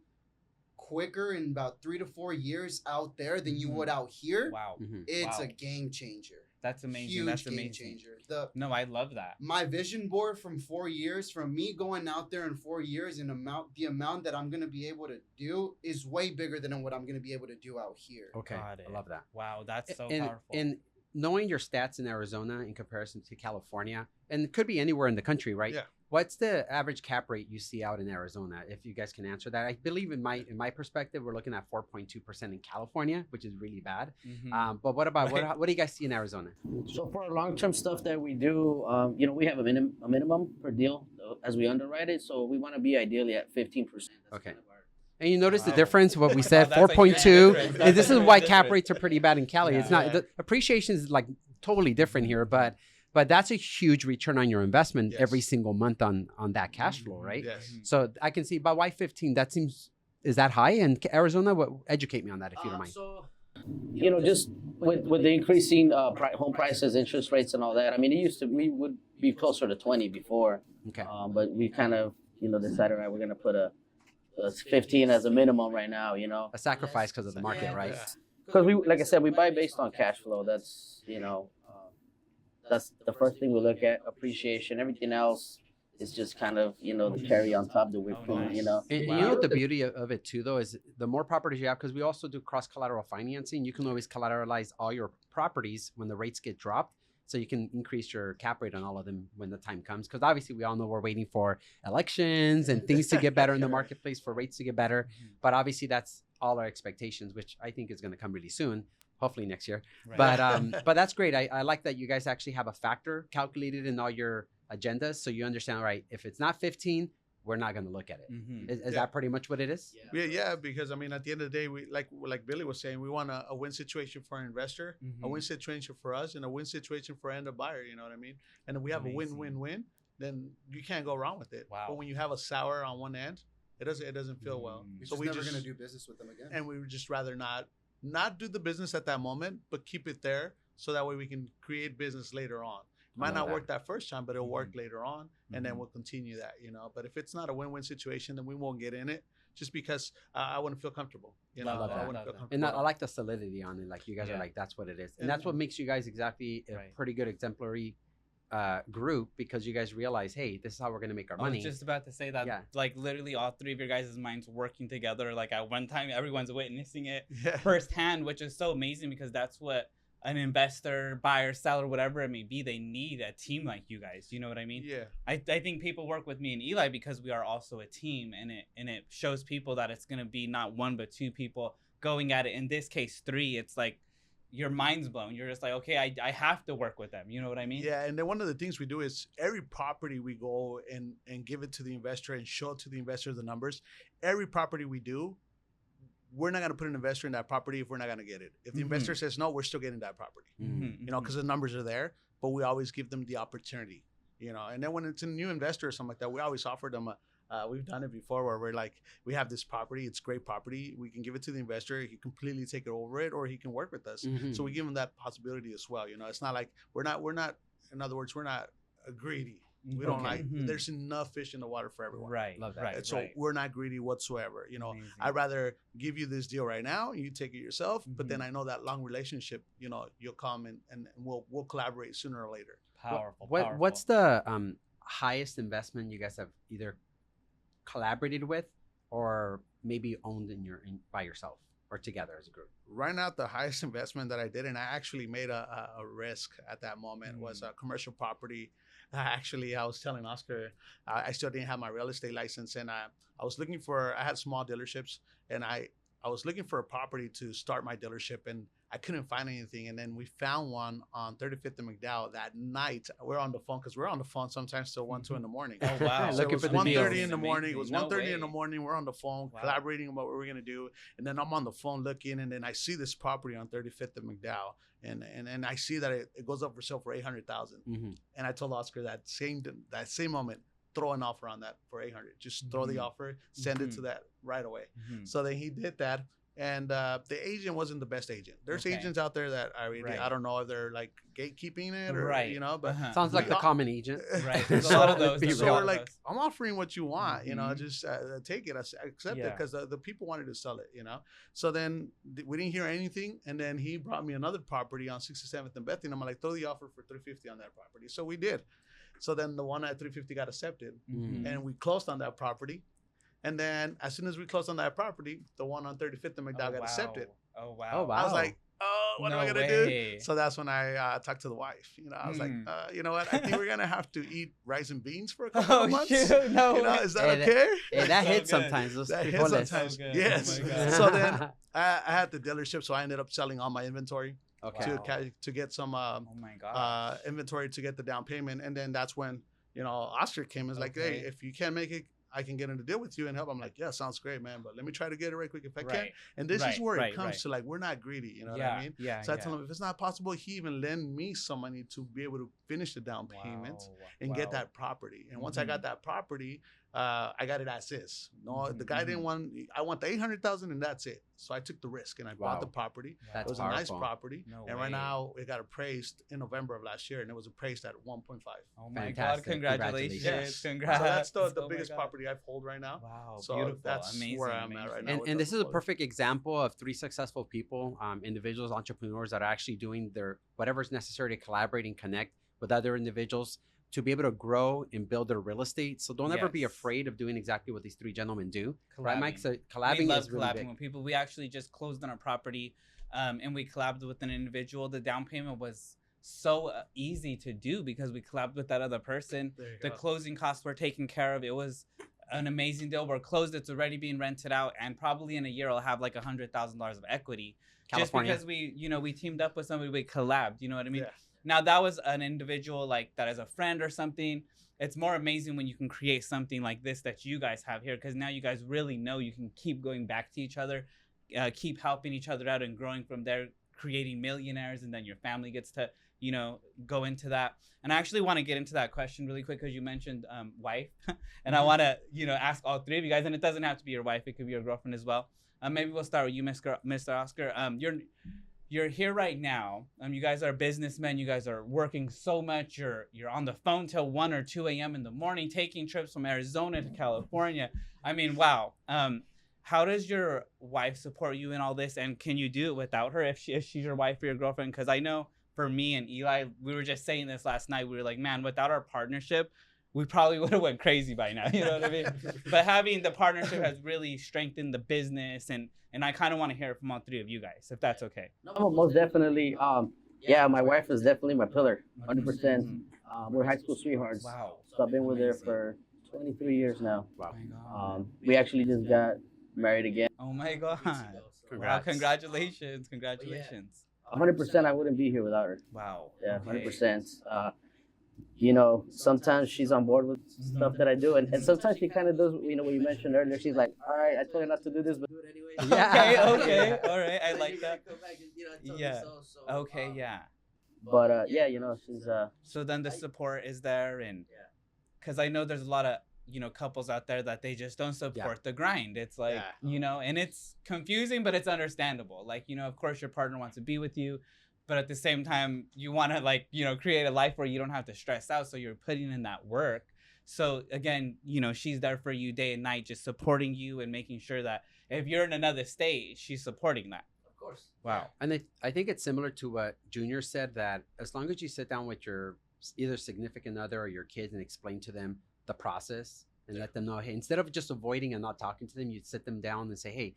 quicker in about 3 to 4 years out there than you Mhm. would out here, wow, Mhm. it's Wow. a game changer. that's amazing. Huge That's game amazing. changer. No, I love that. My vision board from 4 years, from me going out there in 4 years, and the amount that I'm gonna be able to do is way bigger than what I'm gonna be able to do out here. Okay, Got I it. love that. Wow, that's so and, powerful. and knowing your stats in Arizona in comparison to California, and it could be anywhere in the country, right? Yeah. What's the average cap rate you see out in Arizona? If you guys can answer that, I believe in my perspective, we're looking at 4.2% in California, which is really bad. Mhm. But what about Right. what do you guys see in Arizona? So for our long-term stuff that we do, we have a minimum per deal as we underwrite it. So we want to be ideally at 15%. Okay. And you notice the Wow. difference, what we said, Wow, that's a huge 4.2. difference. And That's this a is huge why cap difference. rates are pretty bad in Cali. It's not, Yeah. the appreciation is like totally different here, but that's a huge return on your investment Yes. every single month on that cash flow, right? Yes. So I can see, but why 15? That seems, is that high in Arizona? Educate me on that if you don't mind. So, just with the increasing home prices, interest rates, and all that. I mean, we would be closer to 20 before, Okay. but we kind of decided, all right, we're gonna put a 15 as a minimum right now. A sacrifice because of the market, right? Yeah. Because like I said, we buy based on cash flow. That's the first thing we look at. Appreciation. Everything else is just kind of the carry on top that we're Oh, putting. nice. And you know what the beauty of it too, though, is the more properties you have, because we also do cross collateral financing. You can always collateralize all your properties when the rates get dropped, so you can increase your cap rate on all of them when the time comes. Because obviously, we all know we're waiting for elections and things to get better in the marketplace, for rates to get better. But obviously, that's all our expectations, which I think is going to come really soon. Hopefully next year. Right. But that's great. I like that you guys actually have a factor calculated in all your agendas, so you understand, right? If it's not 15, we're not going to look at it. Mhm. Is Yeah. that pretty much what it is? Yeah, because I mean, at the end of the day, we like Billy was saying, we want a win situation for an investor, a Mhm. win situation for us, and a win situation for end buyer. You know what I mean? And if we have a Amazing. win-win-win, then you can't go wrong with it. Wow. But when you have a sour on one end, it doesn't feel well. Mm. You're So just we never just gonna do business with them again. and we would just rather not do the business at that moment, but keep it there so that way we can create business later on. It might love not that. work that first time, but it'll work Mhm. later on, and then Mhm. we'll continue that, But if it's not a win-win situation, then we won't get in it just because I wouldn't feel comfortable. Love I that, wouldn't love feel that. comfortable. And I like the solidity on it. Like you guys are Yeah. like, that's what it is, and And- that's what makes you guys exactly a Right. pretty good exemplary group, because you guys realize, hey, this is how we're going to make our I money. was just about to say that, Yeah. like literally all three of your guys' minds working together, like at one time, everyone's witnessing it Yeah. firsthand, which is so amazing because that's what an investor, buyer, seller, whatever it may be, they need a team like you guys. You know what I mean? Yeah. I think people work with me and Eli because we are also a team, and it shows people that it's gonna be not one but two people going at it. In this case, three. It's like your mind's blown. You're just like, okay, I have to work with them. You know what I mean? Yeah, and then one of the things we do is every property we go and give it to the investor and show to the investor the numbers. Every property we do, we're not going to put an investor in that property if we're not going to get it. If the Mhm. investor says no, we're still getting that property. Mhm, mhm. Because the numbers are there, but we always give them the opportunity. And then when it's a new investor or something like that, we always offer them we've done it before where we're like, we have this property, it's great property, we can give it to the investor, he can completely take it over it, or he can work with us. Mhm. So we give him that possibility as well. It's not like we're not in other words, we're not greedy. We don't Okay. like Mhm. there's enough fish in the water for everyone. Right. Love that. Right. And so right. we're not greedy whatsoever. Amazing. I'd rather give you this deal right now, you take it yourself, but Mhm. then I know that long relationship, you'll come and we'll collaborate sooner or later. Powerful. What's the highest investment you guys have either collaborated with or maybe owned by yourself or together as a group? Right now, the highest investment that I did, and I actually made a risk at that moment, was a commercial property. Actually, I was telling Oscar, I still didn't have my real estate license, and I was looking I had small dealerships, and I was looking for a property to start my dealership, and I couldn't find anything. And then we found one on 35th and McDowell that night. We're on the phone because we're on the phone sometimes till 1, 2 in the morning. Oh wow. So it Looking was for the 1:30 deals. in the morning. It was Amazing. 1:30 in the way. morning. We're on the phone Wow. collaborating about what we're gonna do. And then I'm on the phone looking, and then I see this property on 35th and McDowell, and I see that it goes up for sale for $800,000. Mm-hmm. And I told Oscar that same moment, throw an offer on that for 800. Just throw the Mhm. offer, send it Mhm. to that right away. Mhm. So then he did that. And the agent wasn't the best agent. There's Okay. agents out there that Right. I don't know if they're like gatekeeping it or Right. but Uh-huh. Sounds like We the all- common agent. Right. There's a lot of those. So There's a so lot we're of like, those. I'm offering what you want, Mhm. just take it, accept it, Yeah. because the people wanted to sell it, So then we didn't hear anything, and then he brought me another property on 67th and Bethany. I'm like, throw the offer for 350 on that property. So we did. So then the one at 350 got accepted, Mhm. and we closed on that property. And then as soon as we closed on that property, the one on 35th and McDowell got accepted. Oh wow. Oh, wow. I was like, what am I No gonna do? way. So that's when I talked to the wife. I was like, you know what? I think we're gonna have to eat rice and beans for a couple Oh of months. shoot! No. way. Is that Hey, okay? Hey, that So hits good. sometimes. Those That hits frijoles. sometimes. So good. Yes. Oh my God. So then I had the dealership, so I ended up selling all my inventory Okay. Wow. to get some Oh my god. inventory to get the down payment, and then that's when Oscar came and was like, hey, Okay. if you can't make it, I can get in a deal with you and help. I'm like, yeah, sounds great, man, but let me try to get it right quick if I can. Right. And this is Right, where right, it comes right. to, like, we're not greedy, you know yeah. what I mean? Yeah. So I yeah. told him, if it's not possible, he even lend me some money to be able to finish the down payment Wow, and get wow. that property. And once I got that property, I got it as is. No, the guy didn't want. I want the 800,000 and that's it. So I took the risk and I bought the Wow. property. That's It was powerful. a nice property, No and way. right now it got appraised in November of last year, and it was appraised at 1.5. Oh my Fantastic. God! Congratulations! Congratulations. Congrats! So that's the Oh my biggest God. property I've hold right now. Wow! So Beautiful! that's Amazing! where I'm at right now. And, with and the this is a portfolio. perfect example of three successful people, individuals, entrepreneurs that are actually doing their whatever's necessary to collaborate and connect with other individuals to be able to grow and build their real estate. So don't ever be Yes. afraid of doing exactly what these three gentlemen do. Right, Mike? So We collabing love is really collabing big. with people. We actually just closed on our property, and we collabed with an individual. The down payment was so easy to do because we collabed with that other person. There you The go. closing costs were taken care of. It was an amazing deal. We're closed. It's already being rented out, and probably in a year I'll have like $100,000 of equity. California. Just because we teamed up with somebody, we collabed. You know what I mean? Yeah. Now that was an individual like that as a friend or something. It's more amazing when you can create something like this that you guys have here, because now you guys really know you can keep going back to each other, keep helping each other out and growing from there, creating millionaires, and then your family gets to, go into that. And I actually want to get into that question really quick because you mentioned wife, and I want to, ask all three of you guys, and it doesn't have to be your wife; it could be your girlfriend as well. Maybe we'll start with you, Mr. Oscar. You're here right now. You guys are businessmen. You guys are working so much. You're on the phone till 1 or 2 a.m. in the morning, taking trips from Arizona to California. I mean, wow. How does your wife support you in all this? And can you do it without her if she's your wife or your girlfriend? Because I know for me and Eli, we were just saying this last night. We were like, man, without our partnership, we probably would have went crazy by now. You know what I mean? But having the partnership has really strengthened the business, and I kind of want to hear it from all three of you guys, if that's okay. No, most definitely. Yeah, my wife is definitely my pillar, 100%. We're high school sweethearts. Wow. So I've been with her Amazing. for 23 years now. Wow. Oh my God. We actually just got married again. Oh my God. Wow, Congrats. congratulations. Congratulations. 100%, I wouldn't be here without her. Wow. Yeah, Okay. 100%. Sometimes she's on board with stuff that I do, and sometimes she kind of does. What you mentioned earlier. She's like, "All right, I told you not to do this, but do it anyway." Yeah. Okay. All right. I like that. Yeah. Okay. Yeah. But she's So then the support is there, and because I know there's a lot of couples out there that they just don't support the grind. It's like and it's confusing, but it's understandable. Like of course your partner wants to be with you, but at the same time you want to create a life where you don't have to stress out, so you're putting in that work. So again, she's there for you day and night, just supporting you and making sure that if you're in another stage, she's supporting that. of course. Wow. And I think it's similar to what Junior said, that as long as you sit down with your either significant other or your kids and explain to them the process and let them know, hey, instead of just avoiding and not talking to them, you sit them down and say, hey,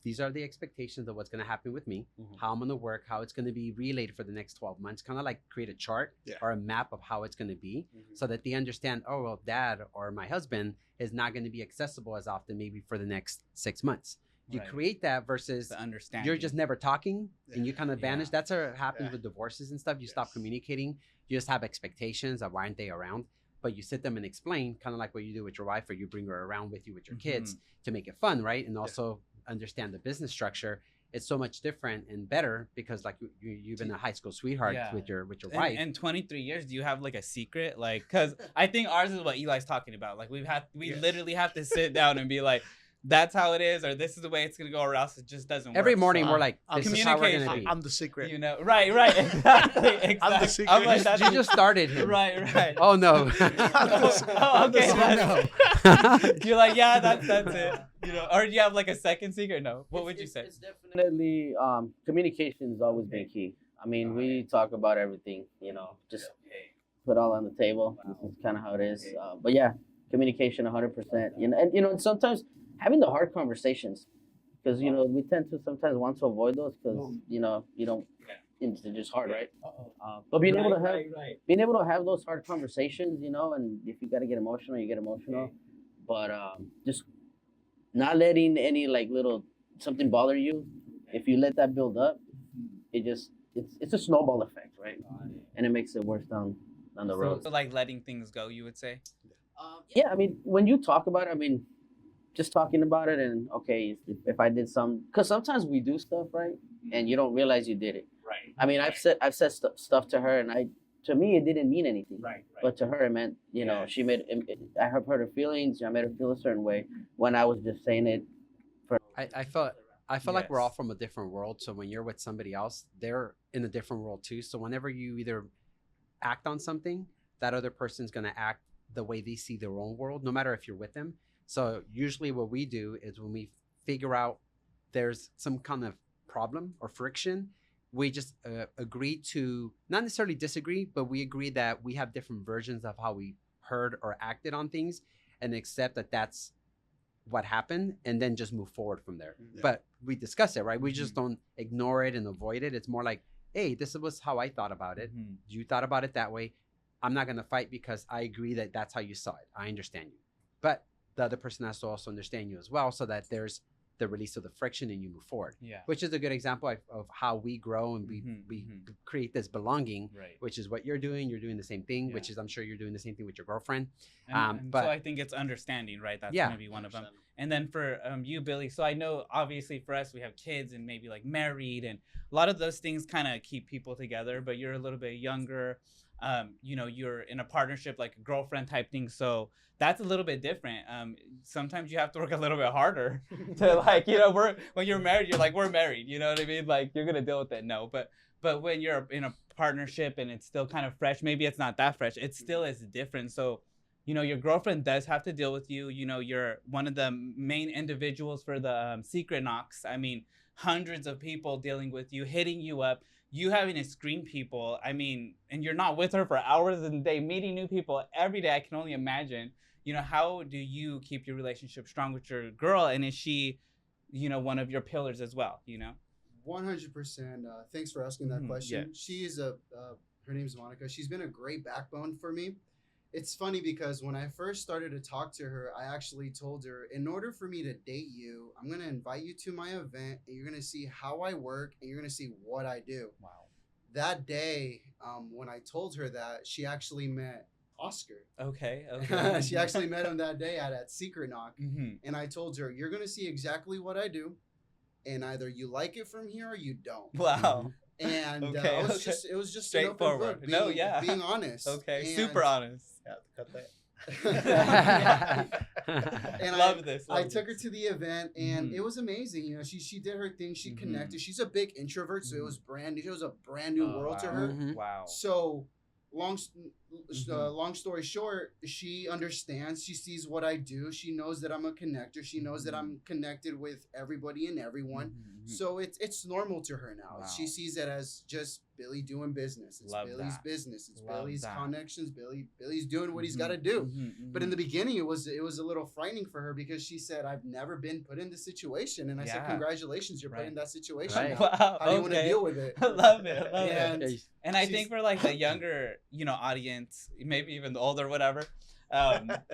these are the expectations of what's going to happen with me, how I'm going to work, how it's going to be relayed for the next 12 months, kind of like create a chart or a map of how it's going to be so that they understand, oh, well, dad or my husband is not going to be accessible as often maybe for the next 6 months. You Right. create that versus The understanding. you're just never talking and you kind of vanish. Yeah. That's what happens Yeah. with divorces and stuff. You stop communicating. You just have expectations of why aren't they around. But you sit them and explain, kind of like what you do with your wife, or you bring her around with you with your kids to make it fun, right? And also understand the business structure. It's so much different and better because like you've been a high school sweetheart Yeah. with your wife. And 23 years, do you have like a secret? Like, because I think ours is what Eli's talking about. Like we literally have to sit down and be like, that's how it is, or this is the way it's gonna go, or else it just doesn't work. Every morning So, we're like, I'm this is how we're gonna communication. be. I'm the secret. Right, exactly, exactly. I'm the secret. I'm like, that's You just started him. right. Oh no. Oh, okay. You're like, yeah, that's it. Or do you have like a second secret? No. What would you say? It's definitely communication has always been key. I mean, we talk about everything. Just put all on the table. This is kind of how it is. But yeah, communication 100%. And sometimes having the hard conversations, because we tend to sometimes want to avoid those because you don't. It's just hard, right? But being able to have those hard conversations, and if you got to get emotional, you get emotional. But just not letting any like little something bother you. If you let that build up, it's a snowball effect, right? And it makes it worse down the road. So like letting things go, you would say? Yeah, I mean, when you talk about it, I mean, just talking about it and okay, if I did some, because sometimes we do stuff right and you don't realize you did it. Right. I mean, I've said stuff to her and I to me it didn't mean anything. Right. But to her it meant, you know, Yes. she made I hurt her feelings. I made her feel a certain way when I was just saying it for. I feel like we're all Yes. from a different world. So when you're with somebody else, they're in a different world too. So whenever you either act on something, that other person's gonna act the way they see their own world, no matter if you're with them. So usually what we do is when we figure out there's some kind of problem or friction, we just agree to not necessarily disagree, but we agree that we have different versions of how we heard or acted on things, and accept that that's what happened, and then just move forward from there. Yeah. But we discuss it, right? We just don't ignore it and avoid it. It's more like, hey, this was how I thought about it. Mhm. You thought about it that way. I'm not gonna fight because I agree that that's how you saw it. I understand you, but the other person has to also understand you as well, so that there's the release of the friction and you move forward. Yeah. Which is a good example of how we grow and we Mhm. create this belonging, Right. which is what you're doing. You're doing the same thing, Yeah. which is I'm sure you're doing the same thing with your girlfriend. And but- so I think it's understanding, right? That's Yeah. gonna be one of them. And then for you, Billy, so I know obviously for us, we have kids and maybe like married, and a lot of those things kind of keep people together, but you're a little bit younger. You know, you're in a partnership, like a girlfriend type thing. So that's a little bit different. Sometimes you have to work a little bit harder to like, you know, when you're married, you're like, we're married, you know what I mean? Like you're going to deal with it. No, but when you're in a partnership and it's still kind of fresh, maybe it's not that fresh. It still is different. So, you know, your girlfriend does have to deal with you. You know, you're one of the main individuals for the secret knocks. I mean, hundreds of people dealing with you, hitting you up, you having to screen people. I mean, and you're not with her for hours a day, meeting new people every day. I can only imagine, you know, how do you keep your relationship strong with your girl? And is she, you know, one of your pillars as well, you know? 100%. Thanks for asking that Mhm, question. She is her name's Monica. She's been a great backbone for me. It's funny because when I first started to talk to her, I actually told her, in order for me to date you, I'm going to invite you to my event and you're going to see how I work and you're going to see what I do. Wow. That day, when I told her that, she actually met Oscar. Okay. She actually met him that day at Secret Knock. Mm-hmm. And I told her, you're going to see exactly what I do. And either you like it from here or you don't. Wow. And Okay, it was okay. just an open Straightforward. book, No, yeah. being honest. Okay. And- Super honest. Yeah, cut that. And Love this. I love took her this. to the event and Mhm. it was amazing. You know, she did her thing. She Mhm. connected. She's a big introvert, so it Mhm. was brand new. It was a brand new Oh, world to wow. her. Mhm. Wow. So long Mhm. long story short, she understands. She sees what I do. She knows that I'm a connector. She knows that Mhm. I'm connected with everybody and everyone. Mhm, mhm. So it's normal to her now. Wow. She sees it as just Billy doing business. It's Love Billy's that. business. It's Love Billy's that. connections. Billy's doing what he's Mhm, got to do. mhm, But in mhm. the beginning, it was a little frightening for her because she said, "I've never been put in this situation," and I said, Yeah. "Congratulations, you're put Right. in that situation. Right. Now. Wow. How do you want to okay. deal with it?" I love it. I love And- it. And I She's- think for like the younger, you know, audience, maybe even the older, whatever,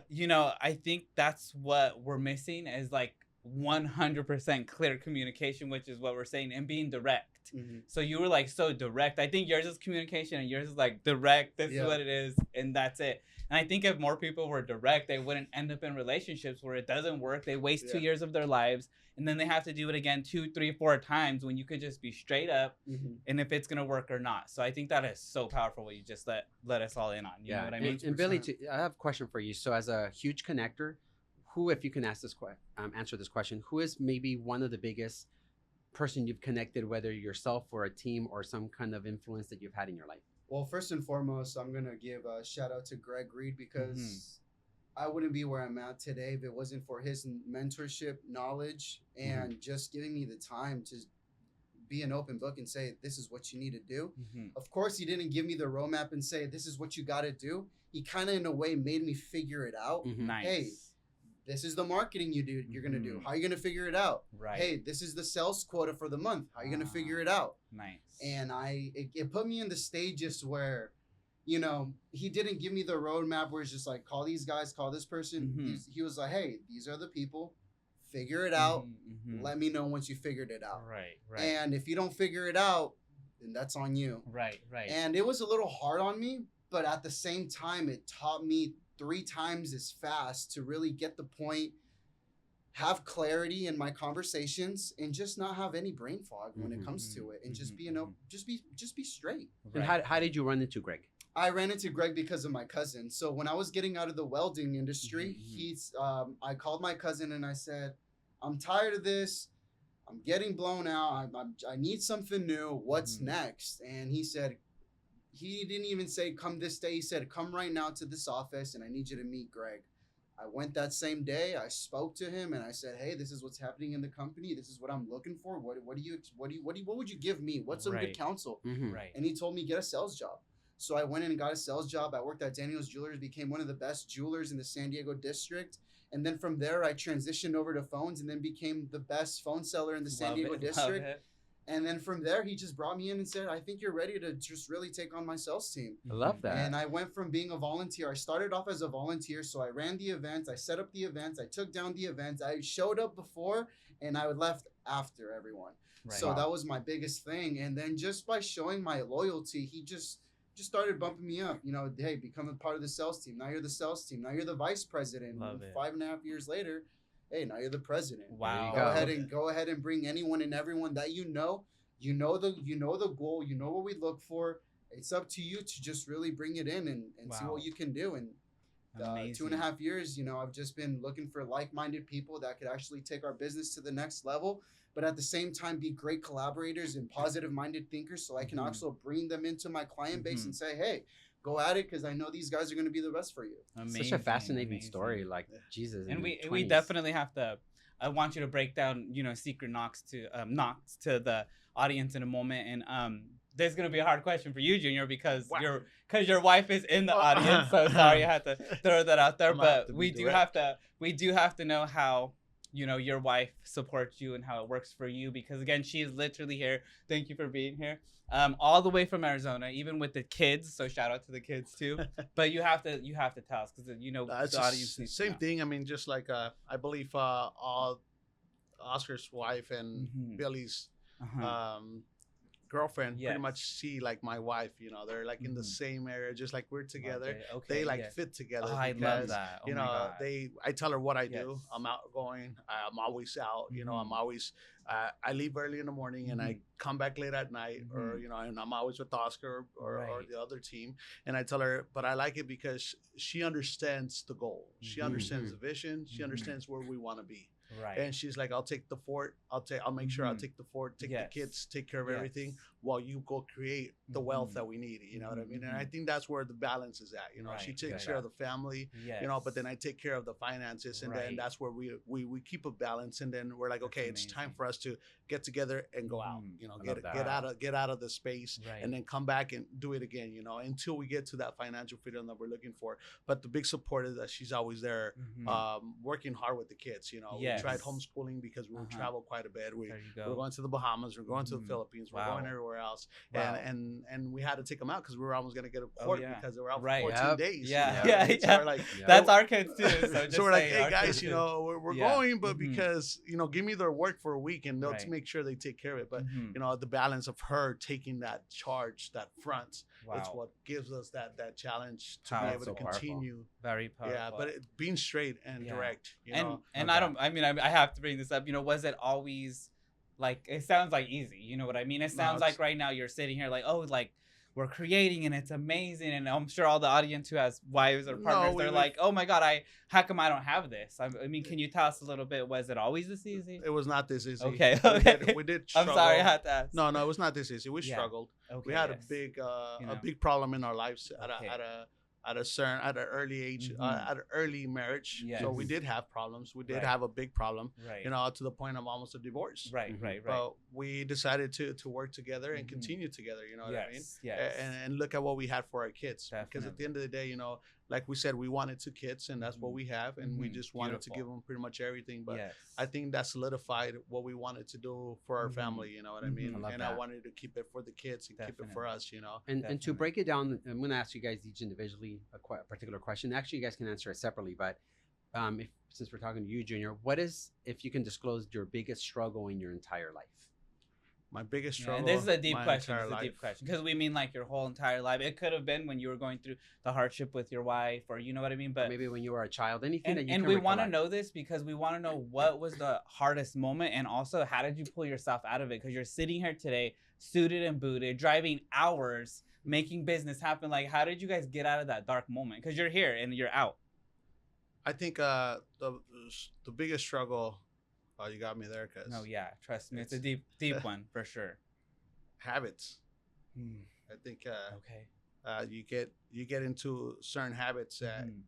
you know, I think that's what we're missing is like 100% clear communication, which is what we're saying, and being direct. Mhm. So you were like so direct. I think yours is communication and yours is like direct. This Yeah. is what it is, and that's it. And I think if more people were direct, they wouldn't end up in relationships where it doesn't work. They waste 2 Yeah. years of their lives, and then they have to do it again 2, 3, 4 times when you could just be straight up Mhm. and if it's gonna work or not. So I think that is so powerful what you just let us all in on. You know what I mean? And Billy, I have a question for you. So, as a huge connector, who, if you can ask this answer this question, who is maybe one of the biggest person you've connected, whether yourself or a team or some kind of influence that you've had in your life? Well, first and foremost, I'm gonna give a shout out to Greg Reed because I wouldn't be where I'm at today if it wasn't for his mentorship, knowledge, and just giving me the time to be an open book and say, this is what you need to do. Mhm. Of course, he didn't give me the roadmap and say, this is what you got to do. He kind of, in a way, made me figure it out. Mhm. Nice. Hey, This is the marketing you're going to do. Mhm. How are you going to figure it out? Right. Hey, this is the sales quota for the month. How are you going to figure it out? Nice. And it put me in the stages where, you know, he didn't give me the roadmap where it's just like, call these guys, call this person. Mhm. He was like, hey, these are the people. Figure it out. Mhm, mhm. Let me know once you figured it out. Right. Right. And if you don't figure it out, then that's on you. right. Right. And it was a little hard on me, but at the same time, it taught me 3 times as fast to really get the point, have clarity in my conversations, and just not have any brain fog when it comes to it, and just Mhm, be just be straight. And how did you run into Greg? I ran into Greg because of my cousin. So when I was getting out of the welding industry, I called my cousin and I said, I'm tired of this. I'm getting blown out. I need something new. What's next? And he said, he didn't even say come this day. He said, come right now to this office and I need you to meet Greg. I went that same day. I spoke to him and I said, hey, this is what's happening in the company. This is what I'm looking for. What would you give me? What's some good counsel? Right. And he told me get a sales job. So I went in and got a sales job. I worked at Daniel's Jewelers, became one of the best jewelers in the San Diego district. And then from there, I transitioned over to phones and then became the best phone seller in the San Diego district. And then from there, he just brought me in and said, I think you're ready to just really take on my sales team. I love that. And I went from being a volunteer. I started off as a volunteer. So I ran the events. I set up the events. I took down the events. I showed up before and I left after everyone. Right. So that was my biggest thing. And then just by showing my loyalty, he just started bumping me up. You know, hey, become a part of the sales team. Now you're the sales team. Now you're the vice president. Love it. 5.5 years later, hey, now you're the president. Wow. Go ahead and bring anyone and everyone that you know. You know the goal. You know what we look for. It's up to you to just really bring it in and see what you can do. And 2.5 years, you know, I've just been looking for like-minded people that could actually take our business to the next level, but at the same time be great collaborators and positive-minded thinkers, so I can also bring them into my client base and say, hey, go at it, because I know these guys are going to be the best for you. Such a fascinating story. Like, Jesus. And we definitely have to. I want you to break down, you know, secret knocks to the audience in a moment, and there's gonna be a hard question for you, Junior, because your wife is in the audience. So sorry, I had to throw that out there. But we do have to know how, you know, your wife supports you and how it works for you, because again, she is literally here. Thank you for being here. All the way from Arizona, even with the kids. So shout out to the kids too. But you have to tell us, because you know the audience needs to know. Same thing. I mean, just like I believe Oscar's wife and Billy's girlfriend pretty much see like my wife. You know, they're like in the same area, just like we're together. They like fit together. Oh, I love that. You know, I tell her what I do. I'm outgoing. I'm always out. You know, I'm always. I leave early in the morning and I come back late at night, or you know, and I'm always with Oscar or the other team. And I tell her, but I like it because she understands the goal. She understands the vision. She understands where we want to be. Right. And she's like, I'll take the fort. I'll make sure I'll take the fort, take the kids, take care of everything while you go create the wealth that we need. You know what I mean? And I think that's where the balance is at. You know, she takes care of the family, you know, but then I take care of the finances, and then that's where we keep a balance. And then we're like, okay, it's time for us to get together and go out. You know, get out of the space, and then come back and do it again. You know, until we get to that financial freedom that we're looking for. But the big support is that she's always there, working hard with the kids. You know, we tried homeschooling because we would travel quite a bit. We're going to the Bahamas. We're going to the Philippines. We're going everywhere else. And we had to take them out because we were almost going to get a court because they were out for 14 days. So we're like, that's our kids too. So we're like, hey guys, you know, we're going, but because, you know, give me their work for a week and they'll make sure they take care of it. But, you know, the balance of her taking that charge, that front, it's what gives us that challenge to be able to continue. Very powerful. Yeah, but being straight and direct, you know. And I have to bring this up, you know, was it always like, it sounds like easy, you know what I mean? It sounds like right now you're sitting here like, oh, like we're creating and it's amazing. And I'm sure all the audience who has wives or partners, they're like, oh my God, how come I don't have this? I mean, can you tell us a little bit? Was it always this easy? It was not this easy. Okay. We did struggle. I'm sorry, I had to ask. No, it was not this easy. We struggled. We had a big problem in our lives at an early age, at an early marriage. So we did have problems. We did have a big problem, you know, to the point of almost a divorce. Right. But we decided to work together and continue together, you know what I mean? And look at what we had for our kids. Because at the end of the day, you know, like we said, we wanted 2 kids and that's what we have. And we just wanted to give them pretty much everything. But I think that solidified what we wanted to do for our family, you know what I mean? I wanted to keep it for the kids and keep it for us, you know? And to break it down, I'm going to ask you guys each individually a particular question. Actually, you guys can answer it separately, but since we're talking to you, Junior, what is, if you can disclose, your biggest struggle in your entire life? My biggest struggle. And this is a deep question. Because we mean like your whole entire life. It could have been when you were going through the hardship with your wife, or you know what I mean. But maybe when you were a child. Anything that you and can we recollect. want to know this because we want to know what was the hardest moment, and also how did you pull yourself out of it? Because you're sitting here today, suited and booted, driving hours making business happen. Like, how did you guys get out of that dark moment? Because you're here and you're out. I think the biggest struggle. Oh, you got me there, cause No, yeah, trust me, it's a deep one for sure. habits. I think Okay. you get into certain habits that Mhm.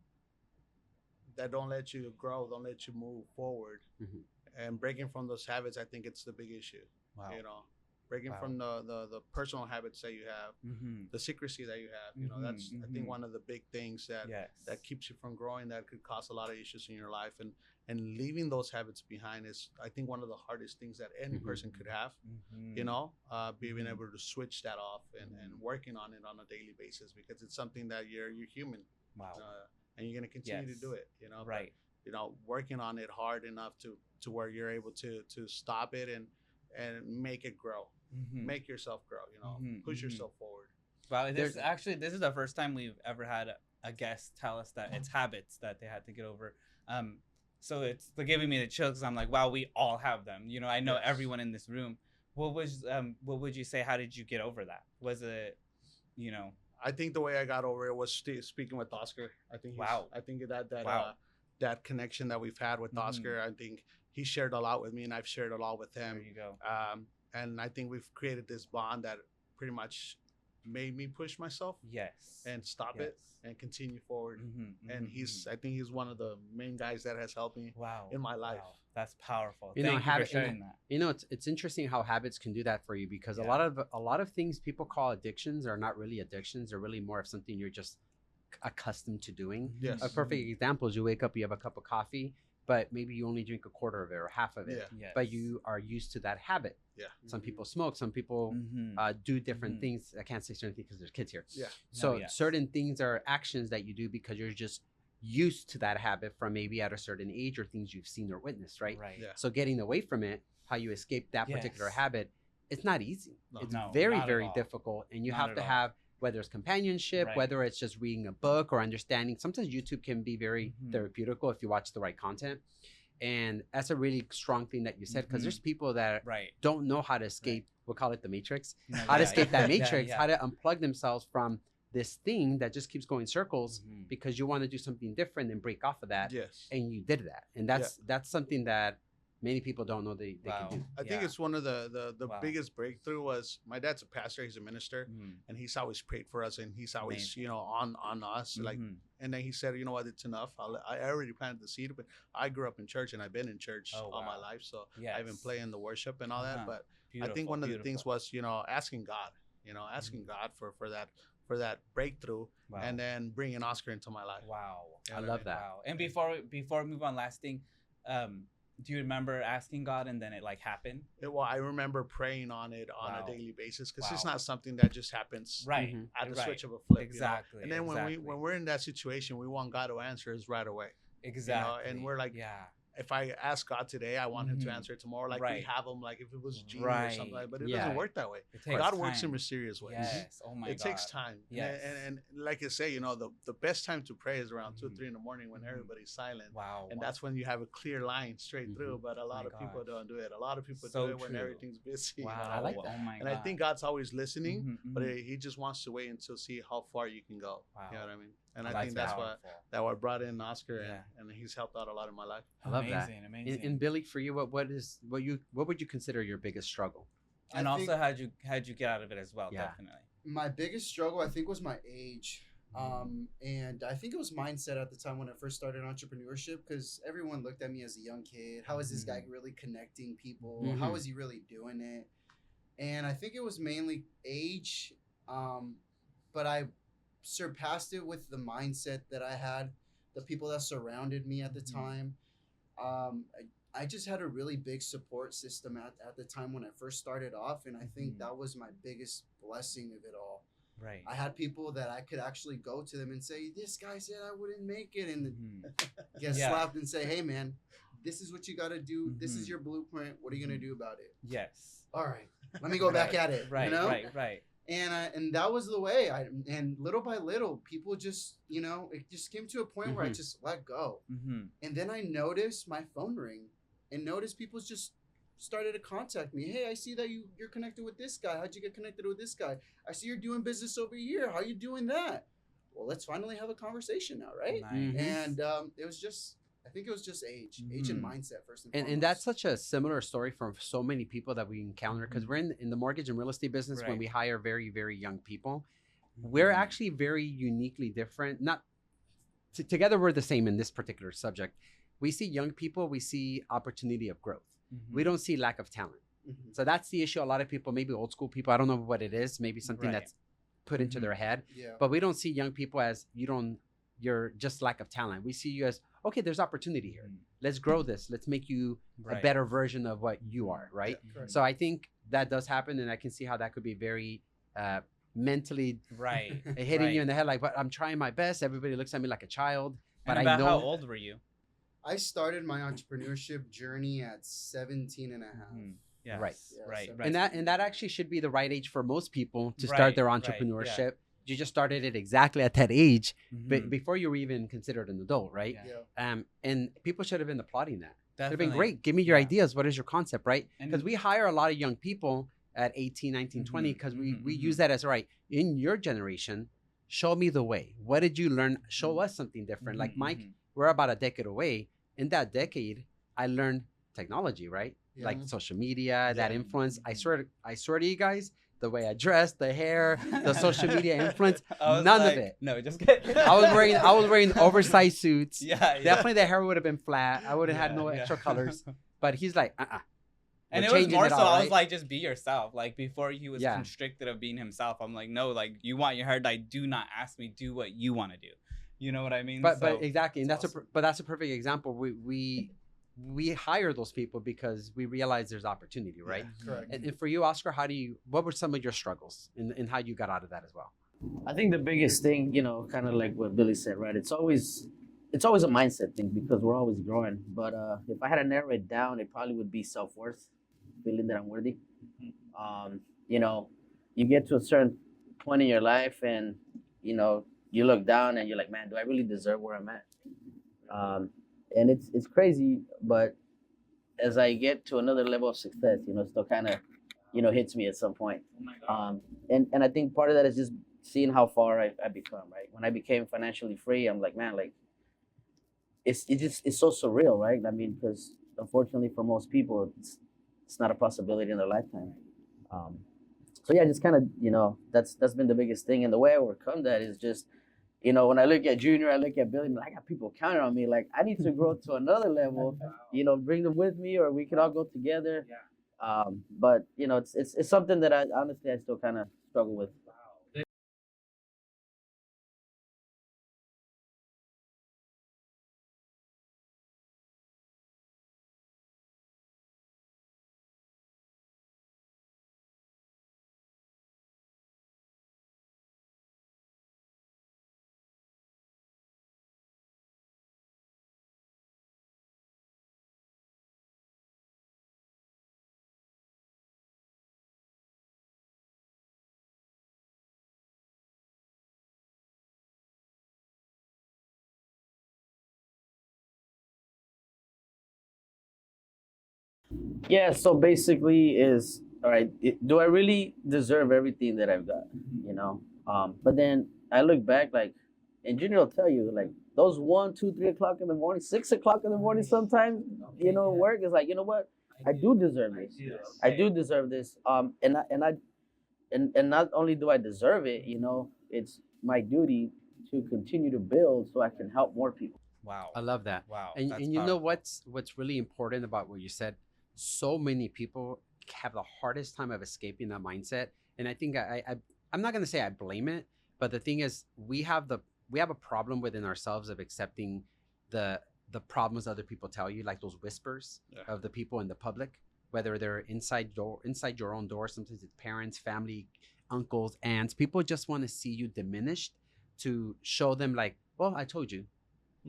that don't let you grow, don't let you move forward, Mhm. and breaking from those habits, I think it's the big issue. Wow. You know, breaking Wow. from the personal habits that you have, Mm-hmm. the secrecy that you have. You know, that's I Mhm. think one of the big things that Yes. that keeps you from growing, that could cause a lot of issues in your life, and leaving those habits behind is, I think, one of the hardest things that any Mhm. person could have. Mhm. You know, being Mhm. able to switch that off and Mhm. working on it on a daily basis, because it's something that you're human, Wow. and you're going to continue to Yes. do it, you know. But, Right. you know, working on it hard enough to where you're able to stop it and make it grow, Mhm. make yourself grow, you know, Mhm, push mhm. yourself forward. Wow, this There's- this is the first time we've ever had a guest tell us that it's habits that they had to get over. So it's they're giving me the chills because I'm like, wow, we all have them. You know, I know Yes. everyone in this room. What would you say? How did you get over that? Was it, you know, I think the way I got over it was speaking with Oscar. I think Wow. I think that Wow. that connection that we've had with Mhm. Oscar, I think he shared a lot with me, and I've shared a lot with there him. you go. And I think we've created this bond that pretty much made me push myself Yes. and stop it and continue forward. And I think he's one of the main guys that has helped me wow in my life. Wow. That's powerful. You know, Thank you for habit- sharing that. You know, it's interesting how habits can do that for you, because Yeah. a lot of things people call addictions are not really addictions. They're really more of something you're just accustomed to doing. Yes. A perfect example is you wake up, you have a cup of coffee, but maybe you only drink a quarter of it or half of it. Yeah. Yes. But you are used to that habit. Yeah. Some people smoke, some people Mhm. do different Mhm. things. I can't say certain things because there's kids here. Yeah. So No, yes. certain things are actions that you do because you're just used to that habit from maybe at a certain age or things you've seen or witnessed, right? Right. Yeah. So getting away from it, how you escape that particular Yes. habit, it's not easy. No. It's No, very, not at very all. difficult. And you Not have at to all. have, whether it's companionship, Right. whether it's just reading a book or understanding. Sometimes YouTube can be very Mhm. therapeutical if you watch the right content. And that's a really strong thing that you said, because Mhm. there's people that Right. don't know how to escape, we'll call it the matrix, No, how to yeah, escape yeah, that yeah, matrix, yeah. how to unplug themselves from this thing that just keeps going in circles Mhm. because you want to do something different and break off of that. Yes. And you did that. And that's something that many people don't know they Wow. can do. I think Yeah. it's one of the Wow. biggest breakthrough was, my dad's a pastor, he's a minister, Mhm. and he's always prayed for us, and he's always, Amazing. you know, on us, like. Mhm. And then he said, you know what, it's enough. I already planted the seed, but I grew up in church, and I've been in church Oh, all my wow. life, so Yes. I've been playing the worship and all Uh-huh. that. But I think Beautiful, one of the things beautiful. was, you know, asking God, God for that breakthrough, Wow. and then bringing Oscar into my life. Wow. Yeah, I love that. Wow. And before we move on, last thing, do you remember asking God and then it like happened? Well, I remember praying on it on Wow. a daily basis, because it's Wow. not something that just happens Right. Mhm. at the right. switch of a flip. Exactly. You know? And then exactly. when we're in that situation, we want God to answer us right away. exactly. and we're like, yeah. If I ask God today, I want Him to Mhm. answer it tomorrow. Like we Right. have Him, like if it was genie or Right. something. Like, but it Yeah. doesn't work that way. It takes God time. works in mysterious ways. Yes. Oh my It God. takes time. Yes. And like I say, the best time to pray is around 2 or Mhm. 3 in the morning when Mhm. everybody's silent. Wow. And that's when you have a clear line straight Mhm. through. But a lot my of people gosh. don't do it. A lot of people So do it when true. everything's busy. Wow. I like that. Oh my And God. I think God's always listening, Mhm, but mhm. He just wants to wait until see how far you can go. Wow. You know what I mean? And Oh, I think that's powerful. what brought in Oscar, Yeah. and he's helped out a lot in my life. I love that. Amazing. Amazing. And Billy, for you, what would you consider your biggest struggle? And I also, think how'd you get out of it as well? Yeah. Definitely. my biggest struggle, I think, was my age. And I think it was mindset at the time when I first started entrepreneurship, because everyone looked at me as a young kid. How is this guy really connecting people? Mhm. How is he really doing it? And I think it was mainly age. But I surpassed it with the mindset that I had, the people that surrounded me at the Mhm. time. I just had a really big support system at the time when I first started off. And I think Mhm. that was my biggest blessing of it all. Right. I had people that I could actually go to them and say, "This guy said I wouldn't make it," and Mhm. get Yeah. slapped and say, "Hey, man, this is what you got to do. This is Mhm. your blueprint. What are you gonna Mhm. do about it?" Yes. All right, let me go back Right, at it. Right. You know? Right. And that was the way. And little by little, people just, it just came to a point where I Mhm. just let go. Mm-hmm. And then I noticed my phone ring, and noticed people's just started to contact me. Hey, I see that you're connected with this guy. How'd you get connected with this guy? I see you're doing business over here. How you doing that? Well, let's finally have a conversation now, right? Nice. Mhm. And it was just, I think it was just age and mindset first and foremost. And that's such a similar story from so many people that we encounter because we're in the mortgage and real estate business. When Right. we hire very, very young people, we're actually very uniquely different. Not together, we're the same in this particular subject. We see young people, we see opportunity of growth. We don't see lack of talent. Mhm. So that's the issue. A lot of people, maybe old school people, I don't know what it is, maybe something Right. that's put into Mhm. their head, Yeah. but we don't see young people as you're just lack of talent. We see you as, okay, there's opportunity here. Let's grow this. Let's make you Right. a better version of what you are, right? Yeah, correct. So I think that does happen, and I can see how that could be very mentally Right. hitting you in the head. Like, but I'm trying my best. Everybody looks at me like a child, but And I about know. how old were you? I started my entrepreneurship journey at 17 and a half. Yes. Right. Yeah, Right. so- Right. And that actually should be the right age for most people to start Right, their right, entrepreneurship. You just started it exactly at that age, but Mhm. before you were even considered an adult, right? Yeah. Yeah. And people should have been applauding that. It'd have been Definitely. great. Give me your Yeah. ideas. What is your concept, right? And- Because we hire a lot of young people at 18, 19, 20 Mhm, because mhm, we mhm. use that as, all right, in your generation, show me the way. What did you learn? Show us something different. Like Mhm, Mike, mhm. we're about a decade away. In that decade, I learned technology, right? Yeah. Like social media, that Yeah. influence. I Mhm. swear to you guys, the way I dress, the hair, the social media influence, I was none of like, it. No, just kidding. I was wearing oversized suits. Yeah. Definitely the hair would have been flat. I would have had Yeah, no yeah. extra colors. But he's like, And We're it was changing more it so, all, I was right? like, just be yourself. Like, before he was Yeah. constricted of being himself, I'm like, no, like, you want your hair dyed, do not ask me, do what you want to do. You know what I mean? but So- exactly, and That's that's a perfect example. We hire those people because we realize there's opportunity, right? Correct. And for you, Oscar, what were some of your struggles and how you got out of that as well? I think the biggest thing, kind of like what Billy said, right? It's always a mindset thing because we're always growing. But if I had to narrow it down, it probably would be self-worth, feeling that I'm worthy. You get to a certain point in your life and, you look down and you're like, man, do I really deserve where I'm at? And it's crazy, but as I get to another level of success, it still kind of, hits me at some point. And I think part of that is just seeing how far I've become, right? When I became financially free, I'm like, man, like, it's so surreal, right? I mean, because unfortunately for most people, it's not a possibility in their lifetime. So yeah, just kind of, that's been the biggest thing. And the way I overcome that is just, when I look at Junior, I look at Billy, I got people counting on me. Like, I need to grow to another level, bring them with me, or we can all go together. But it's something that I still kind of struggle with. Yeah, so basically is all right. Do I really deserve everything that I've got? But then I look back, like, and Junior will tell you, like, those 1, 2, 3 o'clock in the morning, 6 o'clock in the morning, sometimes, work is like, you know what? I do deserve this. I do deserve this. And not only do I deserve it, it's my duty to continue to build so I can help more people. Wow. I love that. Wow. And that's you know powerful. what's really important about what you said? So many people have the hardest time of escaping that mindset. And I think I'm not gonna say I blame it, but the thing is we have a problem within ourselves of accepting the problems other people tell you, like those whispers of the people in the public, whether they're inside your own door, sometimes it's parents, family, uncles, aunts. People just want to see you diminished to show them like, well, I told you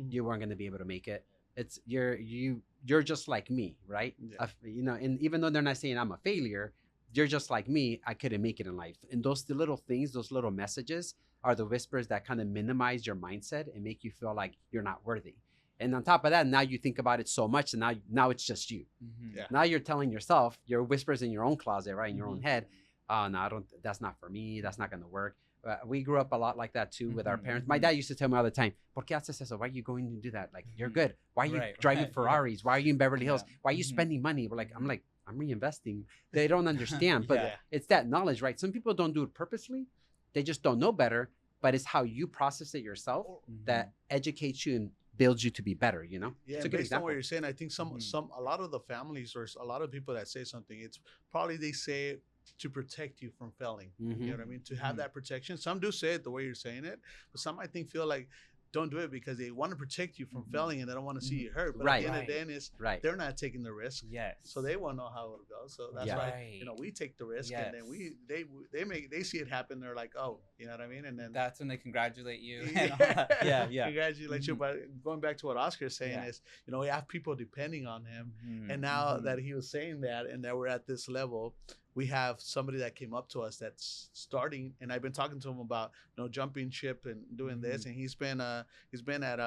you weren't going to be able to make it. It's you're just like me, right? Yeah. And even though they're not saying I'm a failure, you're just like me. I couldn't make it in life. And the little things, those little messages are the whispers that kind of minimize your mindset and make you feel like you're not worthy. And on top of that, now you think about it so much, and now it's just you. Mhm. Yeah. Now you're telling yourself, your whispers in your own closet, right, in your own Mhm. head. Oh no, I don't. That's not for me. That's not gonna work. We grew up a lot like that too with our Mhm, parents. My mhm. dad used to tell me all the time, "¿Por qué haces eso? Why are you going to do that? Like you're Mhm. good. Why are you Right, driving right, yeah. Ferraris? Why are you in Beverly Hills? Yeah. Why are you Mhm. spending money?" We're like, I'm Mhm. like, I'm reinvesting. They don't understand, but Yeah. it's that knowledge, right? Some people don't do it purposely. They just don't know better. But it's how you process it yourself that educates you and builds you to be better. You know? Yeah, It's a and good based on what example. you're saying, I think Mhm. a lot of the families or a lot of people that say something, it's probably they say it to protect you from failing. You know what I mean? To have Mhm. that protection. Some do say it the way you're saying it, but some I think feel like don't do it because they want to protect you from Mhm. failing and they don't want to see Mhm. you hurt. But Right. at the end of the Right. day, it's Right. they're not taking the risk. Yes. So they won't know how it'll go. So that's Yeah. why we take the risk and then they see it happen. They're like, oh, you know what I mean? And then That's when they congratulate you. And all that. Yeah, yeah. congratulate you. Mhm. But going back to what Oscar's saying Yeah. is, we have people depending on him. Mhm, And now mhm. that he was saying that and that we're at this level, we have somebody that came up to us that's starting, and I've been talking to him about jumping ship and doing this, Mhm. and he's been at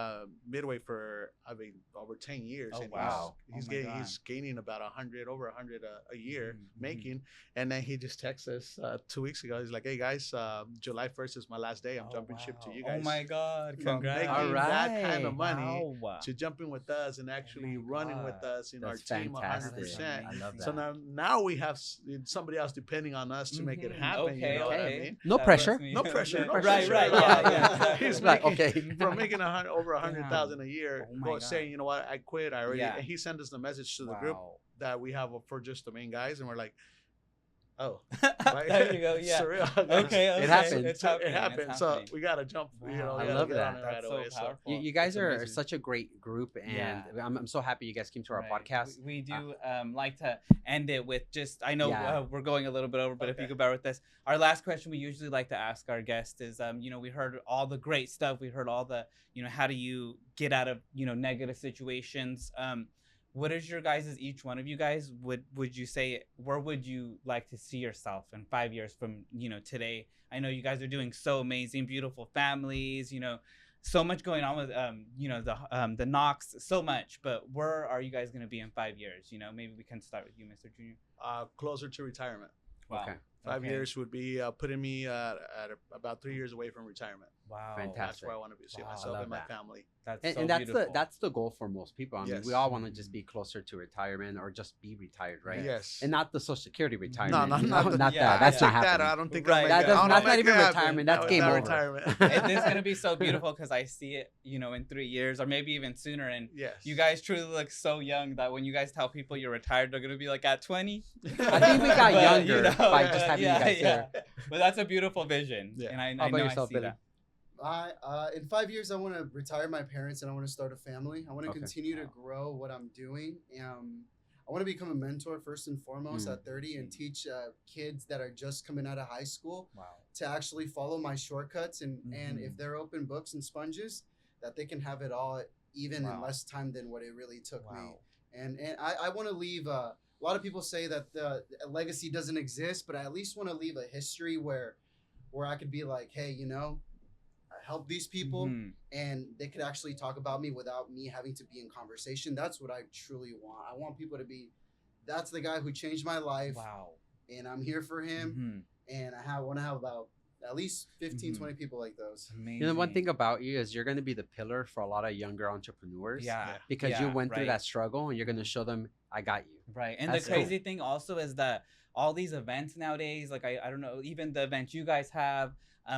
Midway for over 10 years. Oh, and wow. he's Oh, my God. he's gaining about over 100 a year Mhm, mhm. making, and then he just texted us 2 weeks ago. He's like, "Hey guys, July 1st is my last day. I'm Oh, jumping ship to wow. you guys." Oh my God! From Congrats! making All that kind of right. money Wow. to jumping with us and actually my running with God. us in our That's team fantastic. 100%. I love So that. now we have somebody else depending on us to make it Mhm. happen. Okay, You know what I okay. mean? No That pressure. lets me- No pressure. No Right, pressure right, at all. yeah, yeah. exactly. He's Like, making okay. from making over 100,000 a year, Oh my God. saying, "You know what? I quit. I already." Yeah. And he sent us the message to the group Wow. that we have for just the main guys, and we're like, "Oh, There you go. Yeah. surreal. Okay. It happened. It's So happening. it happened. It's So happening. we gotta jump. Wow. We I gotta love get that. on it right That's away. so powerful. You guys it's are amazing. such a great group, and Yeah. I'm so happy you guys came to our Right. podcast. We do like to end it with just, I know Yeah. we're going a little bit over, but if you Okay. could bear with us. Our last question we usually like to ask our guests is, we heard all the great stuff. We heard all the, how do you get out of, negative situations? What is your guys', each one of you guys, would you say, where would you like to see yourself in 5 years from, today? I know you guys are doing so amazing, beautiful families, so much going on with, the Knox, so much, but where are you guys going to be in 5 years? Maybe we can start with you, Mr. Junior. Closer to retirement. Wow. Okay. 5 Okay. years would be putting me at about 3 years away from retirement. Wow. Fantastic. That's where I want to be. See Wow, I myself love and my that. family. That's And, so and that's beautiful. that's the goal for most people. I mean, Yes. we all want to just be closer to retirement or just be retired, right? Yes. And not the Social Security retirement. No, you not know? the- not Yeah, that. That's yeah. not Take that. happening. I don't think Right. I'll make That it. doesn't- I'll that's make not even it happen. retirement, that's That- game that over. retirement. It is gonna be so beautiful because I see it, in 3 years or maybe even sooner. And Yes. you guys truly look so young that when you guys tell people you're retired, they're gonna be like at 20. I think we got But, younger by just having you guys here. But that's a beautiful vision, Yeah. and I How about know yourself, I see Billy? that. In 5 years, I want to retire my parents and I want to start a family. I want to Okay. continue to Wow. grow what I'm doing. I want to become a mentor first and foremost Mm. at 30 and teach kids that are just coming out of high school Wow. to actually follow my shortcuts and Mhm. if they're open books and sponges, that they can have it all even in Wow. less time than what it really took me. Wow. And I want to leave. A lot of people say that the a legacy doesn't exist, but I at least want to leave a history where I could be like, hey, I helped these people, Mhm. and they could actually talk about me without me having to be in conversation. That's what I truly want. I want people to be, that's the guy who changed my life, Wow. and I'm here for him. Mhm. And I want to have about at least 15, Mhm. 20 people like those. Amazing. You know, one thing about you is you're going to be the pillar for a lot of younger entrepreneurs. Yeah. Because you yeah, went through right. that struggle, and you're going to show them, I got you. Right. And That's the cool. crazy thing also is that all these events nowadays, like I don't know, even the events you guys have,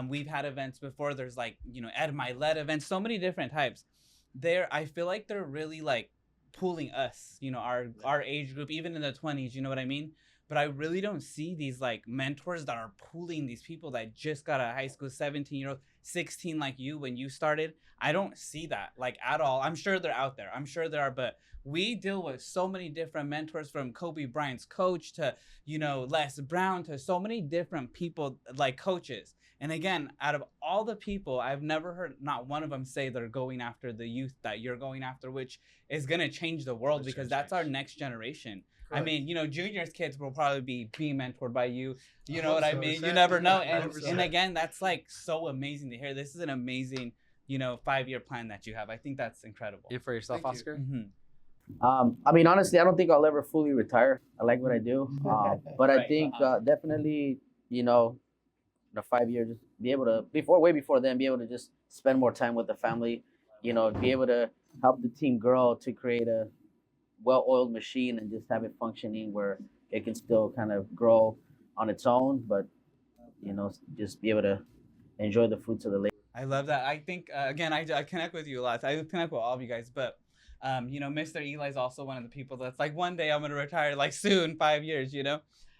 we've had events before. There's like, Ed Milet events, so many different types. I feel like they're really like pulling us, our age group, even in the 20s, you know what I mean? But I really don't see these like mentors that are pulling these people that just got out of high school, 17-year-old, 16 like you when you started. I don't see that like at all. I'm sure they're out there. I'm sure there are, but we deal with so many different mentors, from Kobe Bryant's coach to, Les Brown, to so many different people like coaches. And again, out of all the people, I've never heard not one of them say they're going after the youth that you're going after, which is going to change the world, That's because gonna that's our change. next generation. I Correct. mean, Junior's kids will probably be being mentored by you. You I know hope what I so. mean? You 100%. never know. And 100%. again, that's like so amazing to hear. This is an amazing 5-year plan that you have. I think that's incredible. And for yourself, Thank you. Oscar? I mean, honestly, I don't think I'll ever fully retire. I like what I do, but I Right. think definitely, in a 5 year, just be able to way before then, be able to just spend more time with the family. Be able to help the team grow to create a well-oiled machine and just have it functioning where it can still kind of grow on its own, but just be able to enjoy the fruits of the labor. I love that. I think again, I connect with you a lot. I connect with all of you guys, but Mr. Eli is also one of the people that's like, one day I'm gonna retire, like soon, 5 years,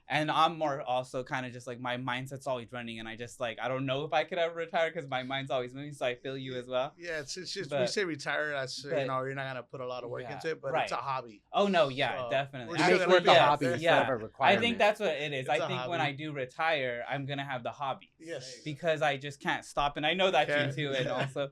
And I'm more also kind of just like my mindset's always running, and I just like I don't know if I could ever retire because my mind's always moving. So I feel you as well. Yeah, it's just we But- say retire as but- you're not gonna put a lot of work Yeah, into it, but right. it's a hobby. Oh no, yeah, So, definitely. we're You still make gonna work be a out hobby there. instead of a I requirement. think that's what it is. It's I a think when hobby. I do retire, I'm gonna have the hobby. Yes. Because I just can't stop, and I know that Okay. you too, and also,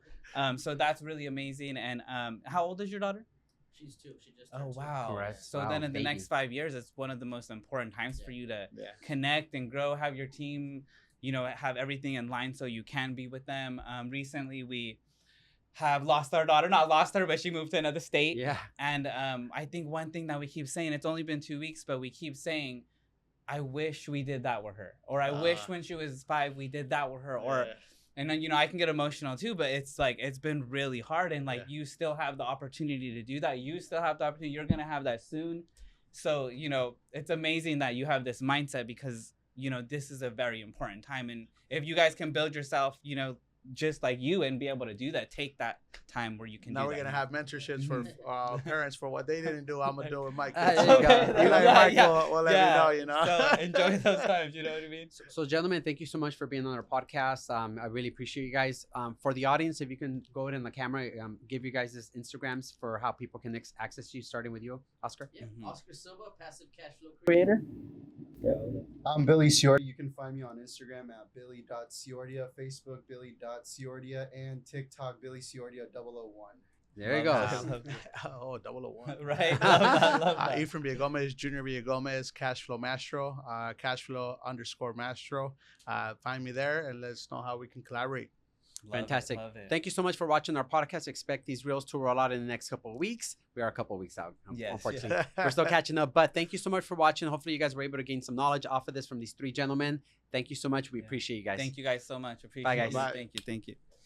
so that's really amazing. And how old is your daughter? She's 2. She just Oh wow! Correct. So Wow, then in the baby. next 5 years, it's one of the most important times for you to Yeah. connect and grow. Have your team, have everything in line so you can be with them. Recently, we have lost our daughter. Not lost her, but she moved to another state. Yeah. And I think one thing that we keep saying, it's only been 2 weeks, but we keep saying, I wish we did that with her, or I wish when she was 5 we did that with her, or. Yeah. And then, I can get emotional too, but it's like, it's been really hard. And like, Yeah. you still have the opportunity to do that. You still have the opportunity. You're going to have that soon. So, it's amazing that you have this mindset because, this is a very important time. And if you guys can build yourself, just like you and be able to do that, take that time where you can Now do we're that. gonna have mentorships for parents for what they didn't do. I'm gonna do it with my There kids. you So go. Eli and Yeah, Michael yeah, will let me know. So enjoy those times, you know what I mean? So, gentlemen, thank you so much for being on our podcast. I really appreciate you guys. For the audience, if you can go ahead in the camera, give you guys this Instagrams for how people can access you, starting with you, Oscar. Yeah, Mhm. Oscar Silva, passive cash flow creator. I'm Billy Ciordia. You can find me on Instagram at billy.ciordia, Facebook billy.ciordia, and TikTok Billy Ciordia 001. There you Love go. that, love that. Oh, 001. Right. Love that, love that. Ephraim Villagomez, Junior Villagomez, Cashflow Mastro, Cashflow_Mastro. Find me there and let us know how we can collaborate. Love it, Fantastic. love it. Thank you so much for watching our podcast. Expect these reels to roll out in the next couple of weeks. We are a couple of weeks out, Yes, unfortunately. We're still catching up, but thank you so much for watching. Hopefully, you guys were able to gain some knowledge off of this from these 3 gentlemen. Thank you so much. We Yeah. appreciate you guys. Thank you guys so much. Appreciate Bye, guys. it. Bye. Thank you. Thank you.